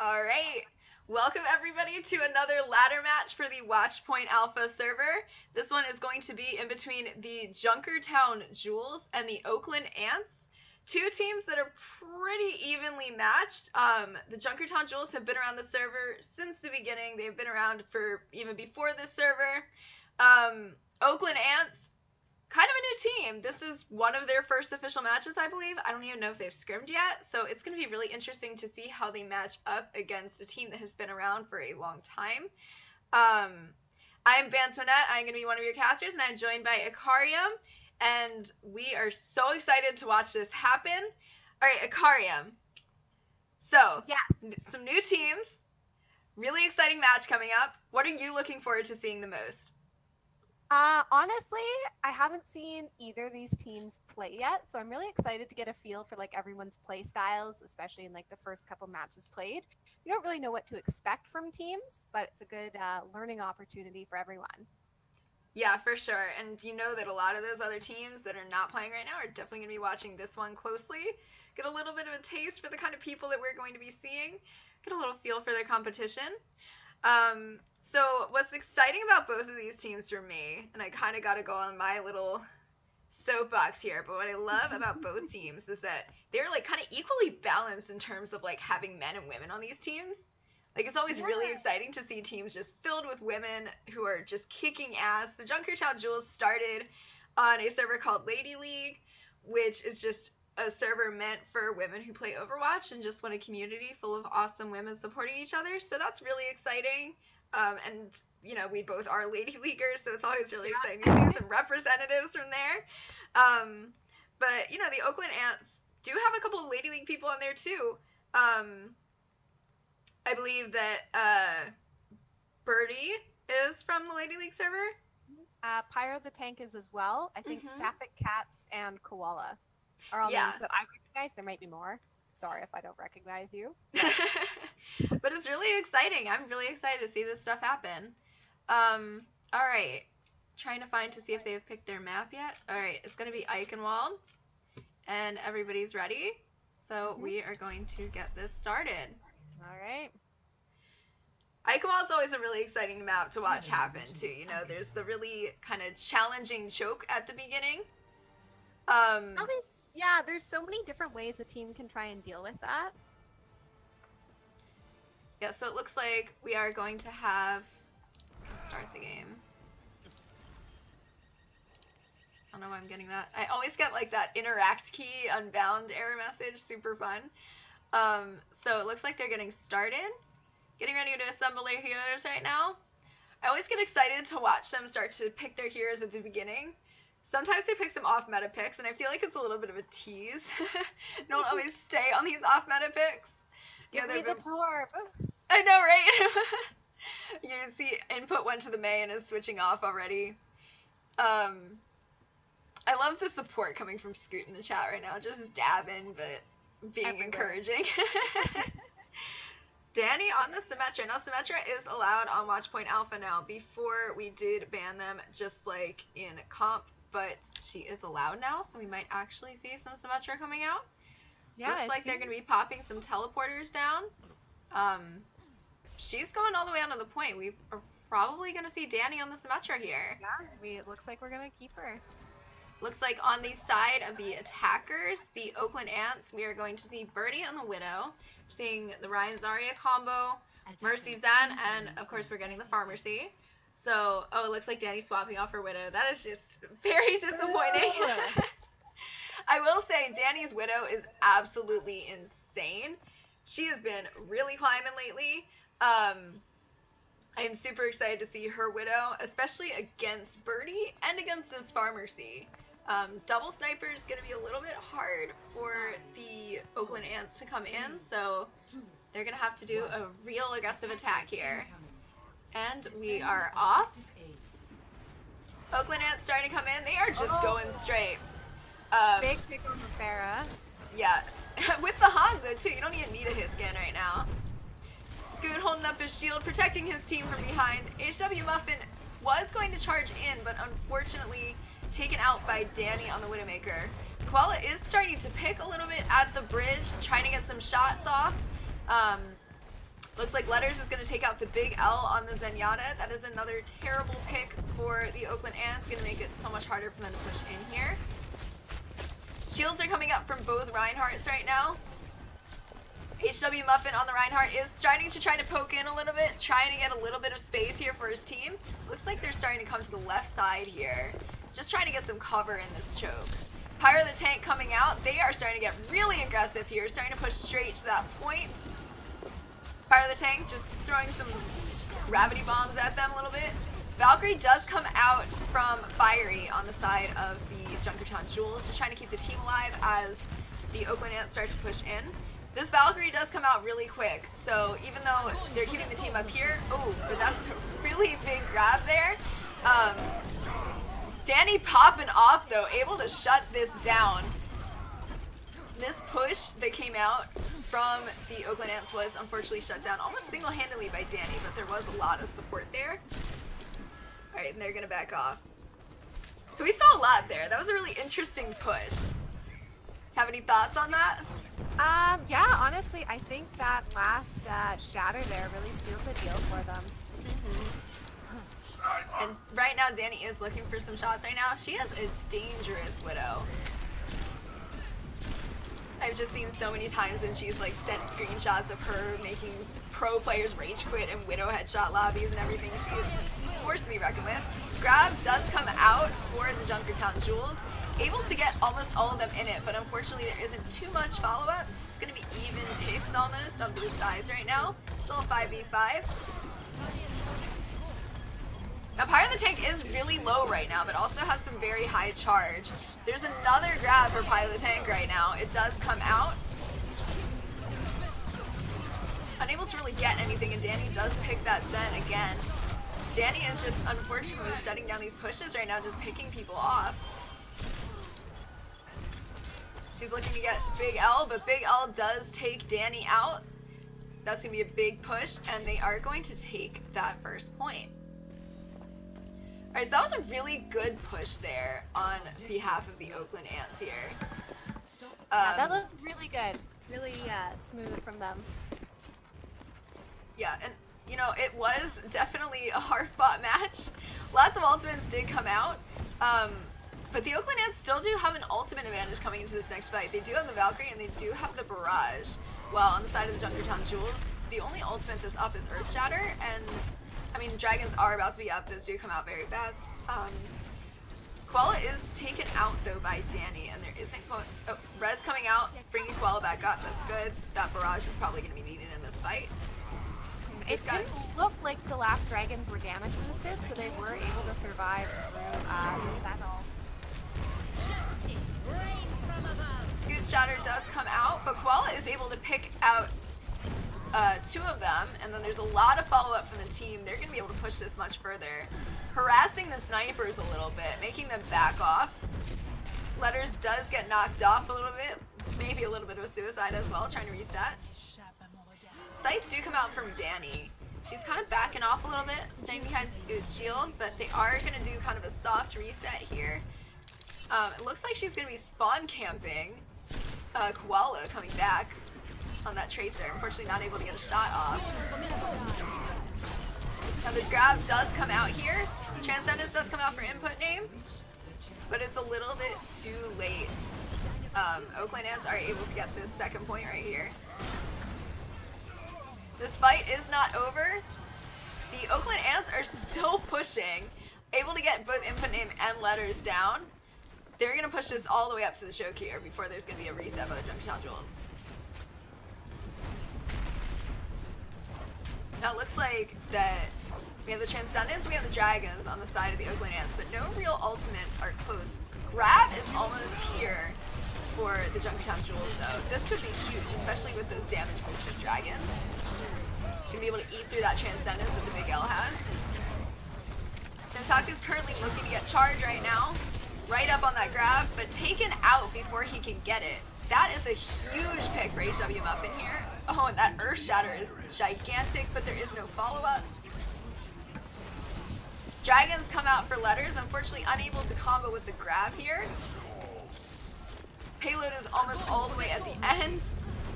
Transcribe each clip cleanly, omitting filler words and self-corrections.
Alright, welcome everybody to another ladder match for the WatchpointAlpha server. This one is going to be in between the Junkertown Jewels and the Oakland Ants. Two teams that are pretty evenly matched. The Junkertown Jewels have been around the server since the beginning. They've been around for even before this server. Oakland Ants, kind of a new team. This is one of their first official matches, I believe. I don't even know if they've scrimmed yet, so it's going to be really interesting to see how they match up against a team that has been around for a long time. I'm Bantonette. I'm going to be one of your casters, and I'm joined by Ikarium, and we are so excited to watch this happen. All right, Ikarium. So, yes, some new teams, really exciting match coming up. What are you looking forward to seeing the most? Honestly, I haven't seen either of these teams play yet, so I'm really excited to get a feel for like everyone's play styles, especially in like the first couple matches played. You don't really know what to expect from teams, but it's a good learning opportunity for everyone. Yeah, for sure. And you know that a lot of those other teams that are not playing right now are definitely going to be watching this one closely, get a little bit of a taste for the kind of people that we're going to be seeing, get a little feel for their competition. So what's exciting about both of these teams for me, and I kind of got to go on my little soapbox here, but what I love about both teams is that they're like kind of equally balanced in terms of like having men and women on these teams. Like it's always really exciting to see teams just filled with women who are just kicking ass. The Junkertown Jewels started on a server called Lady League, which is just a server meant for women who play Overwatch and just want a community full of awesome women supporting each other. So that's really exciting. And, you know, we both are Lady Leaguers, so it's always really exciting to see some representatives from there. But, you know, the Oakland Ants do have a couple of Lady League people on there, too. I believe that Birdie is from the Lady League server. Pyro the Tank is as well. I think Sapphic Cats and Koala are all names that I recognize. There might be more. Sorry if I don't recognize you. But it's really exciting. I'm really excited to see this stuff happen. All right. Trying to see if they have picked their map yet. All right. It's going to be Eichenwald. And everybody's ready. So we are going to get this started. All right. Eichenwald's always a really exciting map to watch happen, too. You know, there's the really kind of challenging choke at the beginning. Yeah, there's so many different ways a team can try and deal with that. Yeah, so it looks like we are going to have start the game. I don't know why I'm getting that. I always get like that interact key unbound error message, super fun. So it looks like they're getting started. Getting ready to assemble their heroes right now. I always get excited to watch them start to pick their heroes at the begining. Sometimes they pick some off-meta picks, and I feel like it's a little bit of a tease. Don't always stay on these off-meta picks. Give me the torp. I know, right? You can see input went to the May and is switching off already. I love the support coming from Scoot in the chat right now. Just dabbing, but being encouraging. Danny on the Symmetra. Now, Symmetra is allowed on WatchpointAlpha now. Before, we did ban them, just like in comp, but she is allowed now, so we might actually see some Symmetra coming out. Yeah, looks like they're going to be popping some teleporters down. She's going all the way onto the point. We are probably going to see Danny on the Symmetra here. Yeah, it looks like we're going to keep her. Looks like on the side of the attackers, the Oakland Ants, we are going to see Birdie and the Widow. We're seeing the Ryan Zarya combo, Mercy Zen, and of course we're getting the Pharmacy. So, oh, it looks like Danny's swapping off her Widow. That is just very disappointing. I will say Danny's Widow is absolutely insane. She has been really climbing lately. I'm super excited to see her Widow, especially against Birdie and against this Pharmacy. Double sniper is going to be a little bit hard for the Oakland Ants to come in, so they're going to have to do a real aggressive attack here. And we are off. Oakland Ants starting to come in. They are just going straight. Big pick on the Pharah. Yeah. With the Hanzo, too. You don't even need a hit scan right now. Scoot holding up his shield, protecting his team from behind. HW Muffin was going to charge in, but unfortunately taken out by Danny on the Widowmaker. Koala is starting to pick a little bit at the bridge, trying to get some shots off. Looks like Letters is going to take out the big L on the Zenyatta. That is another terrible pick for the Oakland Ants. Going to make it so much harder for them to push in here. Shields are coming up from both Reinhardts right now. HW Muffin on the Reinhardt is starting to try to poke in a little bit, trying to get a little bit of space here for his team. Looks like they're starting to come to the left side here. Just trying to get some cover in this choke. Pyro the Tank coming out. They are starting to get really aggressive here, starting to push straight to that point. Pyro the Tank just throwing some gravity bombs at them a little bit. Valkyrie does come out from Fiery on the side of the Junkertown Jewels, just trying to keep the team alive as the Oakland Ants start to push in. This Valkyrie does come out really quick, so even though they're keeping the team up here, but that's a really big grab there. Danny popping off though, able to shut this down. This push that came out from the Oakland Ants was unfortunately shut down almost single-handedly by Danny, but there was a lot of support there. Alright, and they're gonna back off. So we saw a lot there. That was a really interesting push. Have any thoughts on that? Yeah, honestly, I think that last shatter there really sealed the deal for them. And right now, Danny is looking for some shots right now. She has a dangerous Widow. I've just seen so many times when she's like sent screenshots of her making pro players rage quit and Widow headshot lobbies and everything. She is a force to be reckoned with. Grab does come out for the Junkertown Jewels. Able to get almost all of them in it, but unfortunately there isn't too much follow-up. It's going to be even picks almost on both sides right now. Still a 5v5. Now Pyro the Tank is really low right now, but also has some very high charge. There's another grab for Pyro the Tank right now. It does come out. Unable to really get anything, and Danny does pick that Zen again. Danny is just unfortunately shutting down these pushes right now, just picking people off. She's looking to get Big L, but Big L does take Danny out. That's going to be a big push, and they are going to take that first point. Alright, so that was a really good push there on behalf of the Oakland Ants here. Yeah, that looked really good. Really smooth from them. Yeah, and you know, it was definitely a hard-fought match. Lots of ultimates did come out. But the Oakland Ants still do have an ultimate advantage coming into this next fight. They do have the Valkyrie and they do have the Barrage. While on the side of the Junkertown Jewels, the only ultimate that's up is Earthshatter, and I mean, dragons are about to be up. Those do come out very fast. Koala is taken out though by Danny, and there isn't Red's coming out, bringing Koala back up. That's good. That Barrage is probably going to be needed in this fight. It didn't look like the last dragons were damage boosted, so they were able to survive through that ult. Scoot Shatter does come out, but Koala is able to pick out two of them, and then there's a lot of follow-up from the team. They're going to be able to push this much further. Harassing the snipers a little bit, making them back off. Letters does get knocked off a little bit, maybe a little bit of a suicide as well, trying to reset. Sights do come out from Danny. She's kind of backing off a little bit, staying behind Scoot's shield, but they are going to do kind of a soft reset here. It looks like she's going to be spawn camping Koala coming back on that Tracer. Unfortunately not able to get a shot off. Now the grab does come out here. Transcendence does come out for input name, but it's a little bit too late. Oakland Ants are able to get this second point right here. This fight is not over. The Oakland Ants are still pushing, able to get both input name and Letters down. They're going to push this all the way up to the choke here before there's going to be a reset by the Junkertown Jewels. Now it looks like that we have the Transcendence, we have the Dragons on the side of the Oakland Ants, but no real ultimates are close. Grab is almost here for the Junkertown Jewels though. This could be huge, especially with those damage boosted Dragons. Gonna be able to eat through that Transcendence that the Big L has. Tentaku's currently looking to get charged right now. Right up on that grab, but taken out before he can get it. That is a huge pick for HW Muffin here. Oh, and that Earth Shatter is gigantic, but there is no follow-up. Dragons come out for Letters, unfortunately unable to combo with the grab here. Payload is almost all the way at the end.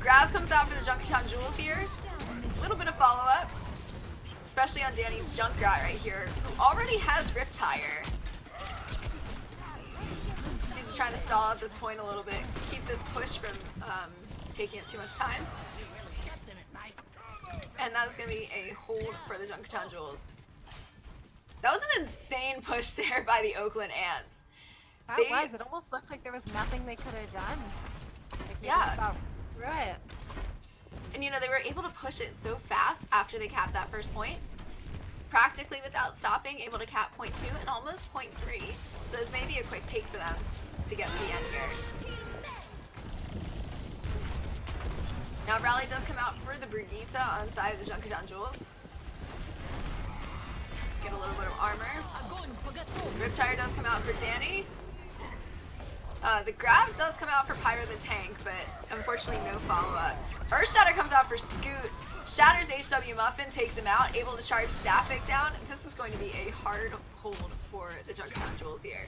Grab comes out for the Junkertown Jewels here. A little bit of follow especially on Danny's Junkrat right here, who already has Riptire. She's just trying to stall at this point a little bit, keep this push from taking it too much time. And that is going to be a hold for the Junkertown Jewels. That was an insane push there by the Oakland Ants. That was. It almost looked like there was nothing they could have done. Like they just got through it. And you know, they were able to push it so fast after they capped that first point. Practically without stopping, able to cap point 2 and almost point 3. So this may be a quick take for them to get to the end here. Now Rally does come out for the Brigitte on the side of the Junkertown Jewels. Get a little bit of armor. Riptire does come out for Danny. The grab does come out for Pyro the Tank, but unfortunately no follow-up. Earth Shatter comes out for Scoot. Shatters HW Muffin, takes him out, able to charge Staffik down. This is going to be a hard hold for the Junkertown Jewels here.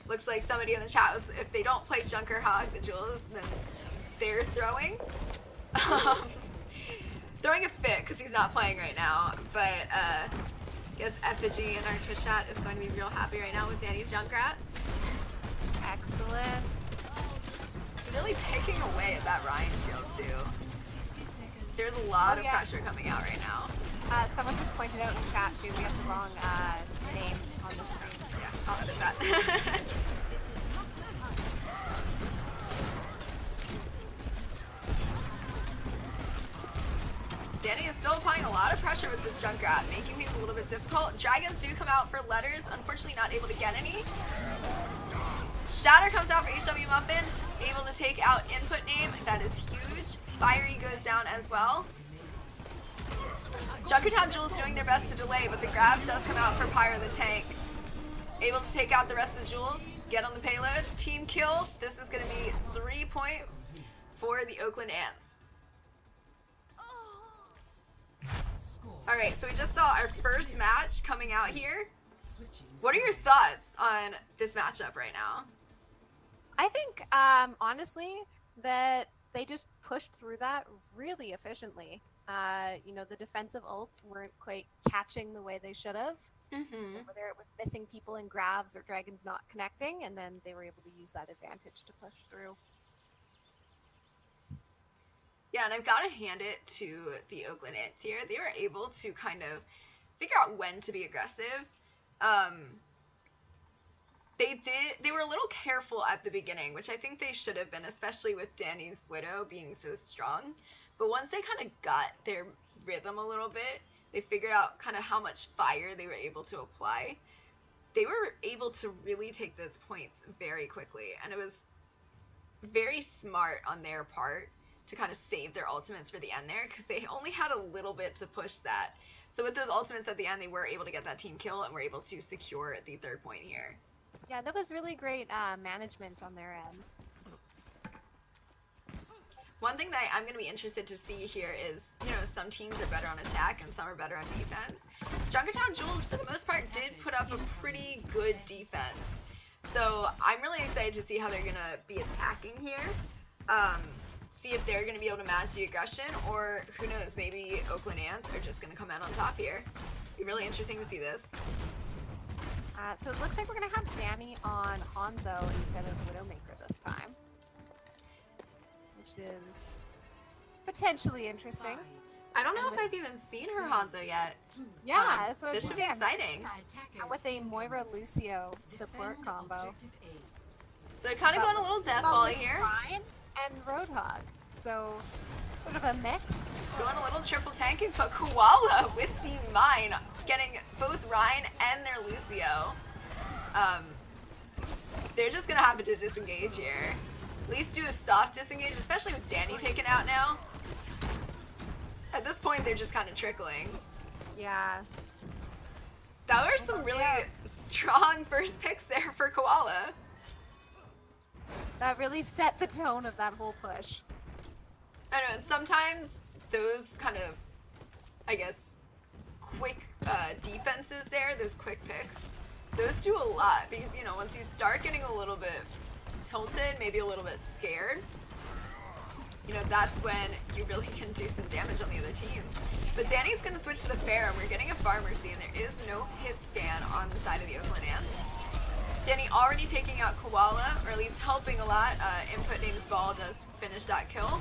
Looks like somebody in the chat was, if they don't play Junker Hog, the Jewels, then they're throwing. Throwing a fit because he's not playing right now, but I guess Effigy in our Twitch chat is going to be real happy right now with Danny's Junkrat. Excellent. She's really picking away at that Ryan shield too. There's a lot of pressure coming out right now. Someone just pointed out in chat too, we have the wrong name on the screen. Yeah, I'll edit that. Danny is still applying a lot of pressure with this Junkrat, making things a little bit difficult. Dragons do come out for letters, unfortunately not able to get any. Shatter comes out for HW Muffin, able to take out input name, that is huge. Fiery goes down as well. Junkertown Jewels doing their best to delay, but the grab does come out for Pyro the Tank. Able to take out the rest of the Jewels, get on the payload, team kill. This is going to be 3 points for the Oakland Ants. Alright, so we just saw our first match coming out here. What are your thoughts on this matchup right now? I think, honestly, that they just pushed through that really efficiently. You know, the defensive ults weren't quite catching the way they should have. Whether it was missing people in grabs or dragons not connecting, and then they were able to use that advantage to push through. Yeah, and I've got to hand it to the Oakland Ants here. They were able to kind of figure out when to be aggressive. They were a little careful at the beginning, which I think they should have been, especially with Danny's Widow being so strong. But once they kind of got their rhythm a little bit, they figured out kind of how much fire they were able to apply. They were able to really take those points very quickly, and it was very smart on their part to kind of save their ultimates for the end there, because they only had a little bit to push that. So with those ultimates at the end, they were able to get that team kill and were able to secure the 3rd point here. Yeah, that was really great management on their end. One thing that I'm going to be interested to see here is, you know, some teams are better on attack and some are better on defense. Junkertown Jewels, for the most part, did put up a pretty good defense. So I'm really excited to see how they're going to be attacking here. See if they're going to be able to match the aggression, or who knows, maybe Oakland Ants are just going to come out on top here. It'll be really interesting to see this. So it looks like we're going to have Danny on Hanzo instead of Widowmaker this time, which is potentially interesting. I don't know if I've even seen her Hanzo yet. Yeah, so this should be exciting. And with a Moira Lucio support combo. So they're kind of going a little death volley here. Ryan and Roadhog. So sort of a mix. Going a little triple tanking, but Koala with the mine, getting both Ryan and their Lucio. They're just gonna have to disengage here. At least do a soft disengage, especially with Danny taken out now. At this point, they're just kind of trickling. Yeah. That were some really strong first picks there for Koala. That really set the tone of that whole push. I know, and sometimes those kind of, I guess, quick defenses there, those quick picks, those do a lot, because, you know, once you start getting a little bit tilted, maybe a little bit scared, you know, that's when you really can do some damage on the other team. But Danny's going to switch to the Pharah, and we're getting a Farm Mercy, and there is no hit scan on the side of the Oakland Ants. Danny already taking out Koala, or at least helping a lot. Input names Ball does finish that kill.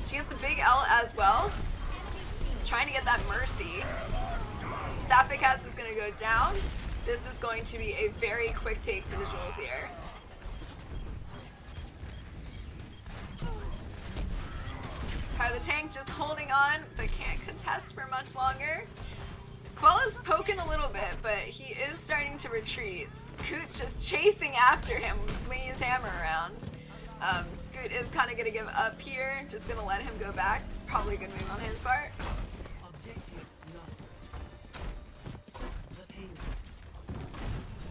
She gets the big L as well. Trying to get that Mercy. Sapphic is going to go down. This is going to be a very quick take for the Jewels here. The tank just holding on, but can't contest for much longer. Quella's poking a little bit, but he is starting to retreat. Scoot just chasing after him, swinging his hammer around. Scoot is kind of going to give up here, just going to let him go back. It's probably a good move on his part.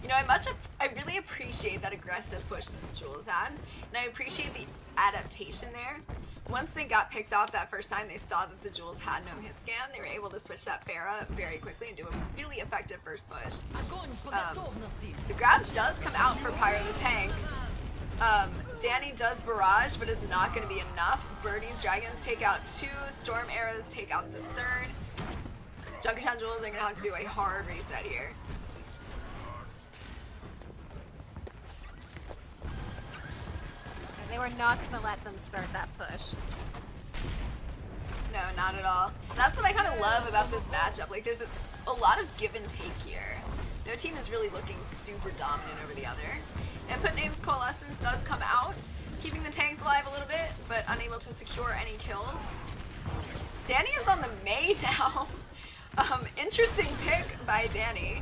You know, I really appreciate that aggressive push that the Jewels had, and I appreciate the adaptation there. Once they got picked off that first time, they saw that the Jewels had no hit scan. They were able to switch that Pharah very quickly and do a really effective first push. The grab does come out for Pyro the Tank. Danny does barrage, but it's not going to be enough. Birdie's Dragons take out 2. Storm Arrows take out the 3rd. Junkertown Jewels are going to have to do a hard reset here. They were not going to let them start that push. No, not at all. That's what I kind of love about this matchup. Like, there's a lot of give and take here. No team is really looking super dominant over the other. Input names Coalescence does come out, keeping the tanks alive a little bit, but unable to secure any kills. Danny is on the Mei now. Interesting pick by Danny.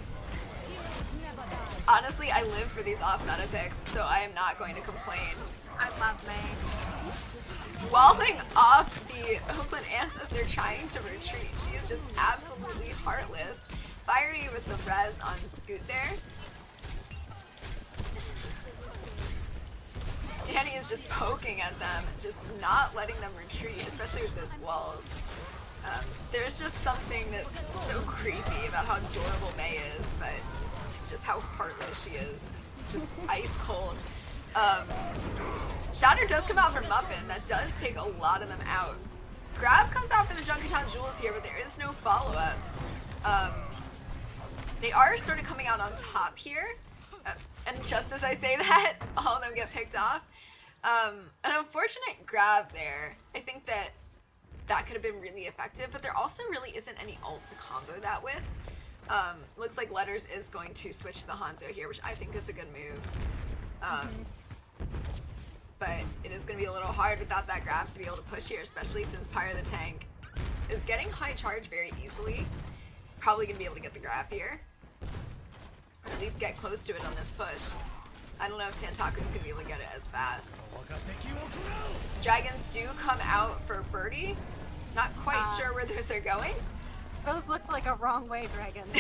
Honestly, I live for these off-meta picks, so I am not going to complain. I love Mei. Walling off the Oakland Ants as they're trying to retreat. She is just absolutely heartless. Fiery with the res on Scoot there. Danny is just poking at them, just not letting them retreat, especially with those walls. There's just something that's so creepy about how adorable Mei is, but just how heartless she is. Just ice cold. Shatter does come out for Muffin. That does take a lot of them out. Grab comes out for the Junkertown Jewels here, but there is no follow-up. They are sort of coming out on top here. And just as I say that, all of them get picked off. An unfortunate grab there. I think that could have been really effective, but there also really isn't any ult to combo that with. Looks like Letters is going to switch to the Hanzo here, which I think is a good move. But it is going to be a little hard without that grab to be able to push here, especially since Pyro the Tank is getting high charge very easily. Probably going to be able to get the grab here. Or at least get close to it on this push. I don't know if Tantaku is going to be able to get it as fast. Dragons do come out for Birdie. Not quite sure where those are going. Those look like a wrong way dragons.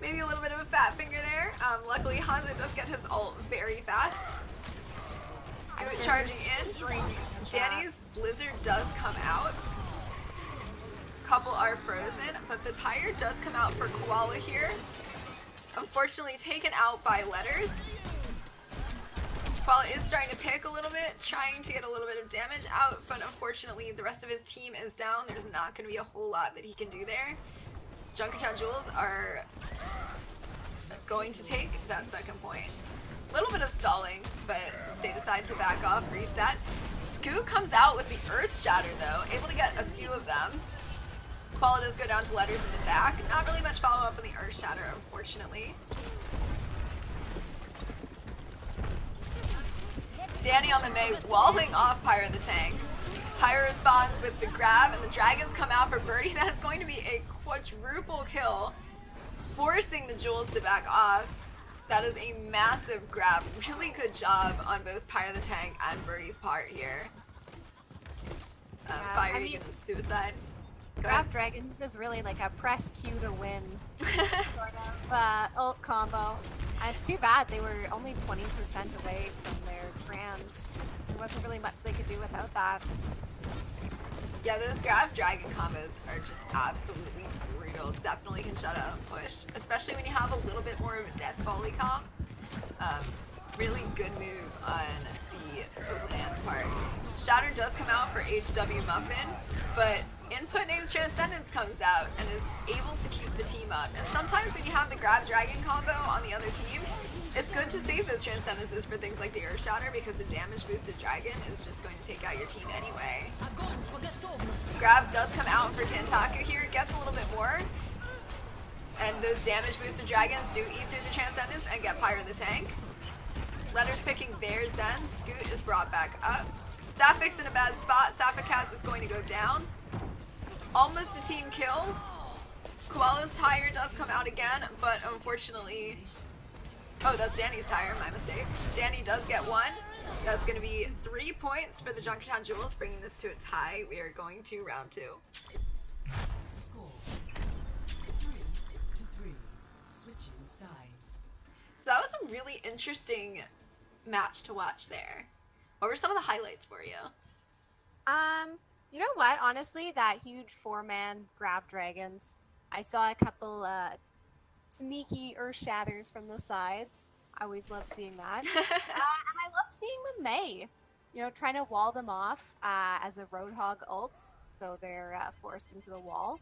Maybe a little bit of a fat finger there. Luckily, Hanzo does get his ult very fast. Scoot charging in. Danny's Blizzard does come out. Couple are frozen, but the tire does come out for Koala here. Unfortunately taken out by Letters. Koala is starting to pick a little bit, trying to get a little bit of damage out, but unfortunately the rest of his team is down. There's not going to be a whole lot that he can do there. Junkertown Jewels are going to take that second point. A little bit of stalling, but they decide to back off, reset. Scoot comes out with the Earth Shatter though, able to get a few of them. Koala does go down to Letters in the back. Not really much follow up on the Earth Shatter, unfortunately. Danny on the Mei, walling off Pyro the Tank. Pyro responds with the grab, and the Dragons come out for Birdie. That is going to be a quadruple kill, forcing the Jewels to back off. That is a massive grab. Really good job on both Pyro the Tank and Birdie's part here. Fiery gonna suicide. Grab Dragons is really like a press Q to win sort of ult combo. And it's too bad they were only 20% away from their trans. There wasn't really much they could do without that. Yeah, those grab dragon combos are just absolutely brutal. Definitely can shut out a push, especially when you have a little bit more of a death volley comp. Really good move on the Oakland Ants part. Shatter does come out for HW Muffin, but Input Names Transcendence comes out and is able to keep the team up. And sometimes when you have the Grab Dragon combo on the other team, it's good to save those Transcendences for things like the Earth Shatter because the damage boosted Dragon is just going to take out your team anyway. Grab does come out for Tantaka here, gets a little bit more. And those damage boosted Dragons do eat through the Transcendence and get Pyre the Tank. Letter's picking theirs then. Scoot is brought back up. Sapphics in a bad spot. Sapphicat is going to go down. Almost a team kill. Koala's tire does come out again, but unfortunately... Oh, that's Danny's tire, my mistake. Danny does get one. That's going to be 3 points for the Junkertown Jewels, bringing this to a tie. We are going to round 2. Switching sides. So that was a really interesting match to watch there. What were some of the highlights for you? You know what? Honestly, that huge 4-man Grab Dragons. I saw a couple sneaky Earth Shatters from the sides. I always love seeing that. And I love seeing the Mei, you know, trying to wall them off as a Roadhog ults, so they're forced into the wall.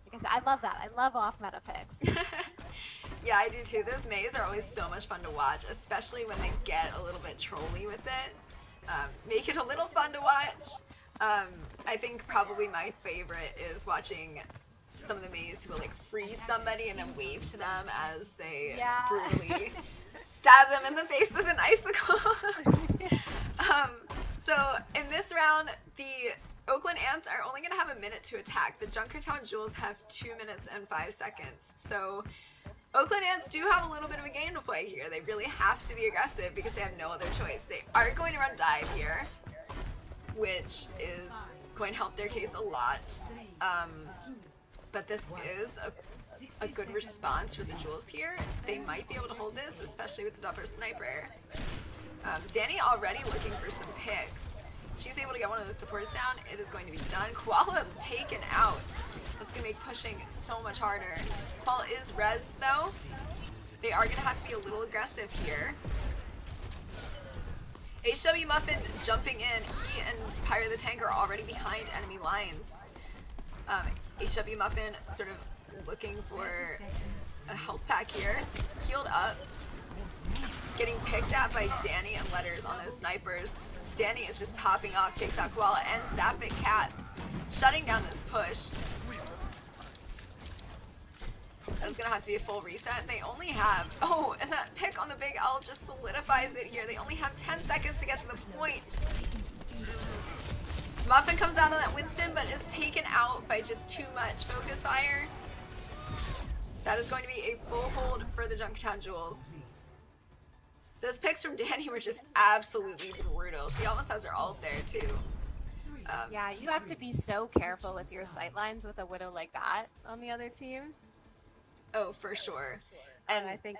Because I love that. I love off-meta picks. Yeah, I do too. Those Meis are always so much fun to watch, especially when they get a little bit trolly with it. Make it a little fun to watch. I think probably my favorite is watching some of the Meis who will like freeze somebody and then wave to them as they brutally stab them in the face with an icicle. So in this round, the Oakland Ants are only going to have a minute to attack. The Junkertown Jewels have 2 minutes and 5 seconds. So Oakland Ants do have a little bit of a game to play here. They really have to be aggressive because they have no other choice. They are going to run dive here, which is going to help their case a lot. But this is a good response for the Jewels here. They might be able to hold this, especially with the double sniper. Danny already looking for some picks. She's able to get one of those supports down. It is going to be done. Koala taken out. That's going to make pushing so much harder. Koala is rezzed though. They are going to have to be a little aggressive here. HW Muffin jumping in. He and Pyre the Tank are already behind enemy lines. HW Muffin sort of looking for a health pack here. Healed up. Getting picked at by Danny and Letters on those snipers. Danny is just popping off, takes out Koala and Sapphic Cats, shutting down this push. That's gonna have to be a full reset. They only have, oh, and that pick on the big L just solidifies it here. They only have 10 seconds to get to the point. Muffin comes out on that Winston, but is taken out by just too much focus fire. That is going to be a full hold for the Junkertown Jewels. Those picks from Danny were just absolutely brutal. She almost has her ult there too. Yeah, you have to be so careful with your sightlines with a Widow like that on the other team. Oh, for sure. And I think...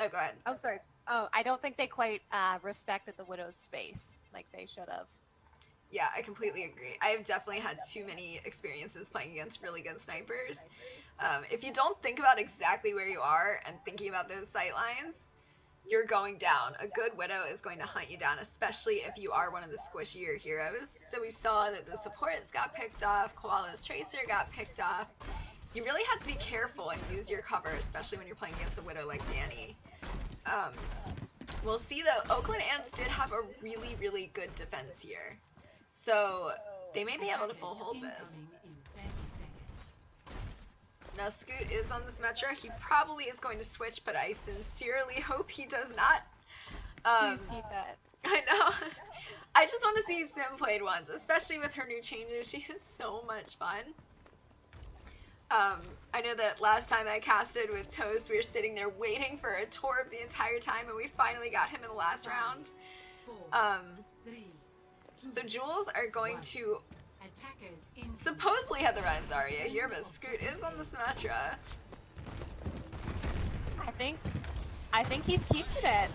Oh, go ahead. Oh, sorry. Oh, I don't think they quite respected the Widow's space like they should have. Yeah, I completely agree. I have definitely had too many experiences playing against really good snipers. If you don't think about exactly where you are and thinking about those sightlines, you're going down. A good Widow is going to hunt you down, especially if you are one of the squishier heroes. So we saw that the supports got picked off, Koala's Tracer got picked off. You really have to be careful and use your cover, especially when you're playing against a Widow like Danny. We'll see though, Oakland Ants did have a really, really good defense here. So they may be able to full hold this. Now Scoot is on this Metro. He probably is going to switch, but I sincerely hope he does not. Please keep that. I know. I just want to see Sim played once, especially with her new changes. She is so much fun. I know that last time I casted with Toast, we were sitting there waiting for a Torb the entire time, and we finally got him in the last round. So Jewels are going to supposedly have the Rise Zarya here, but Scoot is on the Symmetra. I think he's keeping it.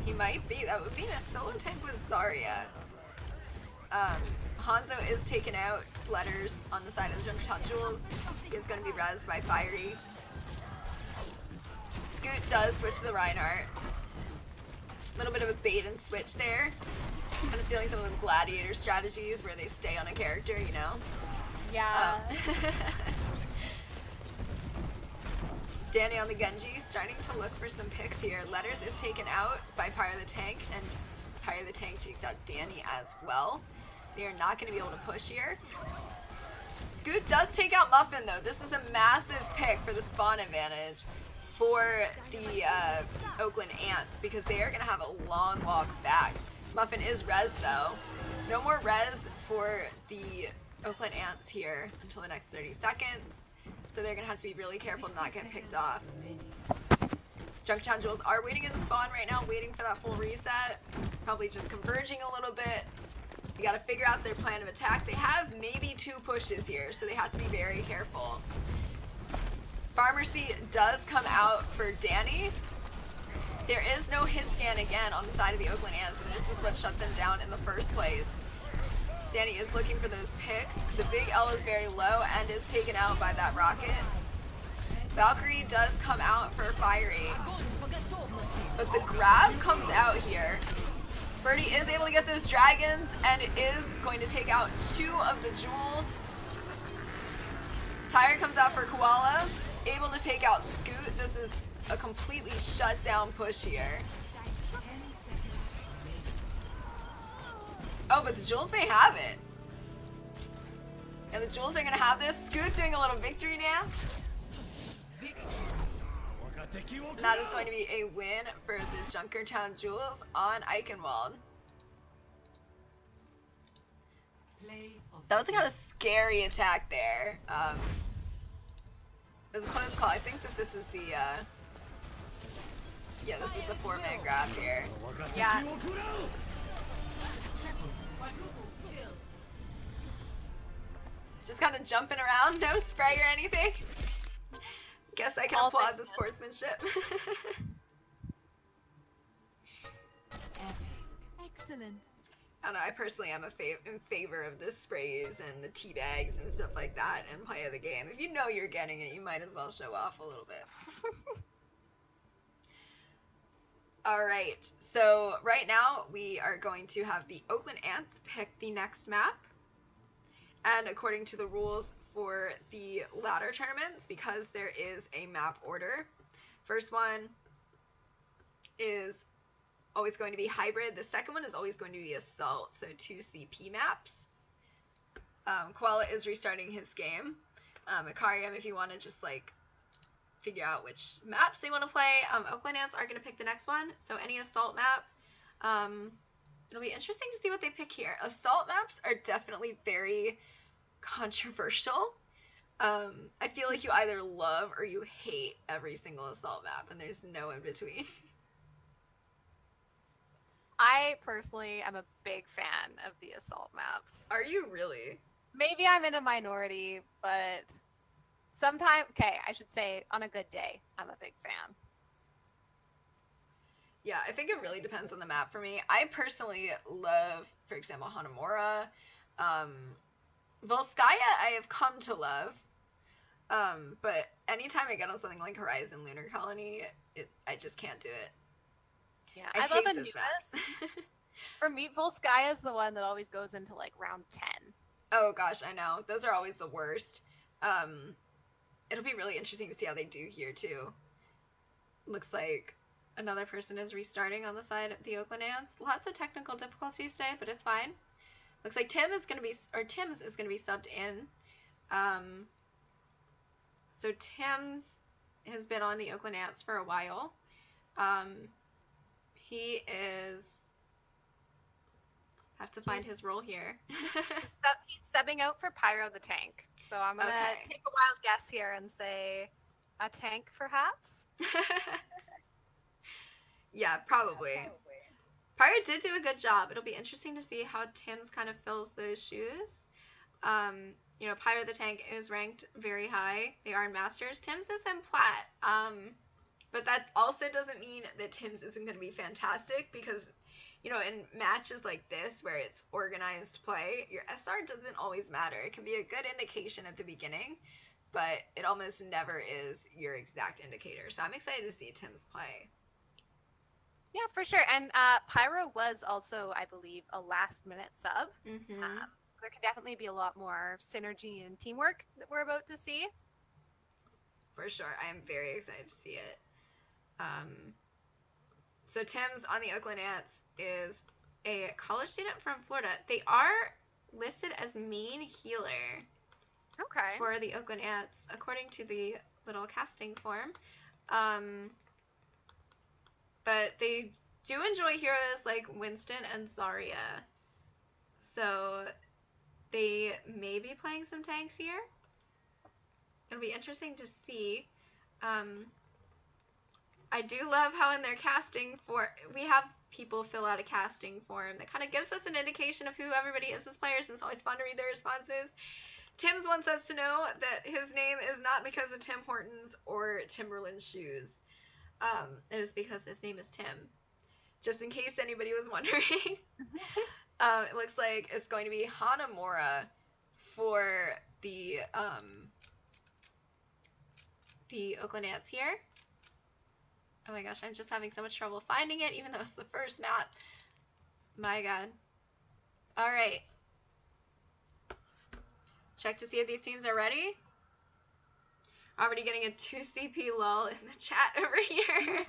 He might be. That would be in a solo tank with Zarya. Hanzo is taken out. Letters on the side of the Junkertown Jewels. He is going to be rezzed by Fiery. Scoot does switch to the Reinhardt. A little bit of a bait and switch there. Kind of stealing some of the gladiator strategies where they stay on a character, you know? Yeah. Danny on the Genji, starting to look for some picks here. Letters is taken out by Pyre the Tank, and Pyre the Tank takes out Danny as well. They are not going to be able to push here. Scoot does take out Muffin though. This is a massive pick for the spawn advantage for the Oakland Ants because they are going to have a long walk back. Muffin is res though. No more res for the Oakland Ants here until the next 30 seconds. So they're going to have to be really careful to not get picked off. Junkertown Jewels are waiting in the spawn right now, waiting for that full reset. Probably just converging a little bit. You got to figure out their plan of attack. They have maybe 2 pushes here, so they have to be very careful. Pharmacy does come out for Danny. There is no hit scan again on the side of the Oakland Ants, and this is what shut them down in the first place. Danny is looking for those picks. The big L is very low and is taken out by that rocket. Valkyrie does come out for Fiery, but the grab comes out here. Birdie is able to get those dragons and is going to take out 2 of the jewels. Tyre comes out for Koala, able to take out Scoot. This is a completely shut down push here. Oh, but the jewels may have it. And the jewels are gonna have this. Scoot's doing a little victory dance. And that is going to be a win for the Junkertown Jewels on Eichenwald. That was a kind of scary attack there. It was a close call. I think that this is the, yeah, this is the 4-man grab here. Yeah. Just kind of jumping around, no spray or anything. Guess I can applaud the sportsmanship. Excellent. I don't know, I personally am in favor of the sprays and the tea bags and stuff like that and play of the game. If you know you're getting it, you might as well show off a little bit. Alright, so right now we are going to have the Oakland Ants pick the next map. And according to the rules for the ladder tournaments, because there is a map order, first one is always going to be hybrid. The second one is always going to be assault, so 2 CP maps. Koala is restarting his game. Akarium, if you want to just like figure out which maps they want to play. Oakland Ants are going to pick the next one, so any assault map. It'll be interesting to see what they pick here. Assault maps are definitely very controversial. I feel like you either love or you hate every single assault map, and there's no in between. I personally am a big fan of the assault maps. Are you really? Maybe I'm in a minority, but sometimes, okay, I should say on a good day, I'm a big fan. Yeah, I think it really depends on the map for me. I personally love, for example, Hanamura. Volskaya I have come to love. But anytime I get on something like Horizon Lunar Colony, I just can't do it. Yeah, I love Anubis. For me, Volskaya is the one that always goes into like round 10. Oh gosh, I know. Those are always the worst. It'll be really interesting to see how they do here too. Looks like another person is restarting on the side of the Oakland Ants. Lots of technical difficulties today, but it's fine. Looks like Tims is gonna be subbed in. So Tims has been on the Oakland Ants for a while. He is. Have to find his role here. He's subbing out for Pyro the Tank. So I'm gonna take a wild guess here and say a tank, perhaps. Yeah, probably. Pyro did do a good job. It'll be interesting to see how Tims kind of fills those shoes. You know, Pyro the Tank is ranked very high. They are in Masters. Tims is in Plat. But that also doesn't mean that Tims isn't going to be fantastic because, you know, in matches like this where it's organized play, your SR doesn't always matter. It can be a good indication at the beginning, but it almost never is your exact indicator. So I'm excited to see Tim's play. Yeah, for sure. And Pyro was also, I believe, a last-minute sub. Mm-hmm. There could definitely be a lot more synergy and teamwork that we're about to see. For sure. I am very excited to see it. So Tim's on the Oakland Ants is a college student from Florida. They are listed as main healer for the Oakland Ants, according to the little casting form. But they do enjoy heroes like Winston and Zarya. So they may be playing some tanks here. It'll be interesting to see. I do love how in their casting we have people fill out a casting form that kind of gives us an indication of who everybody is as players, and it's always fun to read their responses. Tim's wants us to know that his name is not because of Tim Hortons or Timberland's shoes. It is because his name is Tim. Just in case anybody was wondering. It looks like it's going to be Hanamura for the Oakland Ants here. Oh my gosh, I'm just having so much trouble finding it, even though it's the first map. My god. Alright. Check to see if these teams are ready. Already getting a 2 CP lull in the chat over here.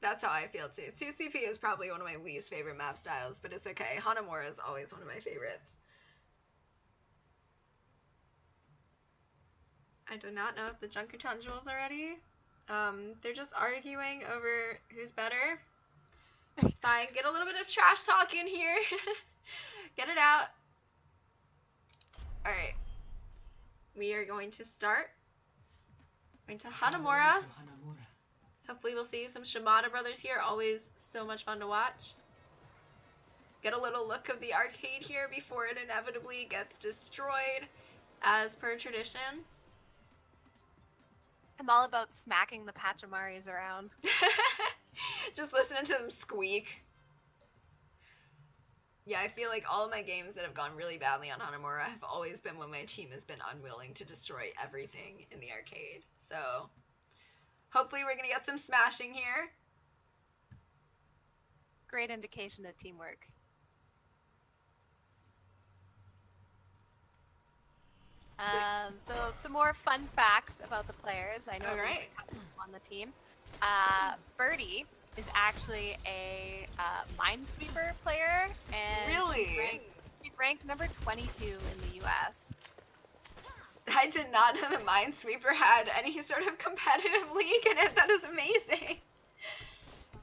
That's how I feel too. 2 CP is probably one of my least favorite map styles, but it's okay. Hanamura is always one of my favorites. I do not know if the Junkertown Jewels are ready. They're just arguing over who's better. It's fine. Get a little bit of trash talk in here. Get it out. Alright. We are going to start. Going to Hanamura. Hopefully we'll see some Shimada brothers here. Always so much fun to watch. Get a little look of the arcade here before it inevitably gets destroyed, as per tradition. I'm all about smacking the Pachamaris around. Just listening to them squeak. Yeah, I feel like all of my games that have gone really badly on Hanamura have always been when my team has been unwilling to destroy everything in the arcade. So, hopefully we're going to get some smashing here. Great indication of teamwork. So some more fun facts about the players. I know there's a couple on the team. Birdie is actually a Minesweeper player, and really? she's ranked number 22 in the U.S. I did not know the Minesweeper had any sort of competitive league in it. That is amazing.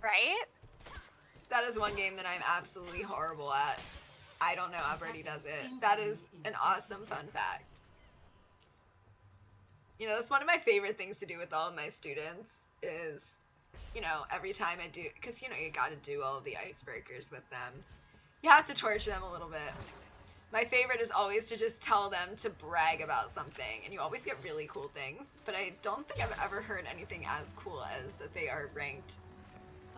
Right? That is one game that I'm absolutely horrible at. I don't know how Birdie does it. That is an awesome fun fact. You know, that's one of my favorite things to do with all of my students is, you know, every time I do, because, you know, you got to do all of the icebreakers with them. You have to torture them a little bit. My favorite is always to just tell them to brag about something, and you always get really cool things, but I don't think I've ever heard anything as cool as that they are ranked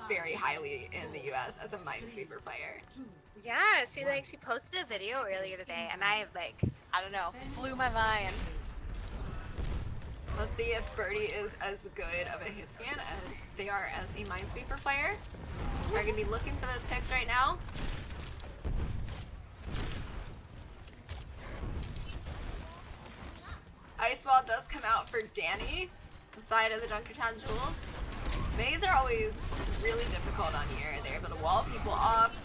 very highly in the US as a Minesweeper player. Yeah, she posted a video earlier today, and I don't know, blew my mind. Let's see if Birdie is as good of a hit scan as they are as a Minesweeper player. We're going to be looking for those picks right now. Ice Wall does come out for Danny, the side of the Junkertown Jewels. Mays are always really difficult on here. They're able to wall people off,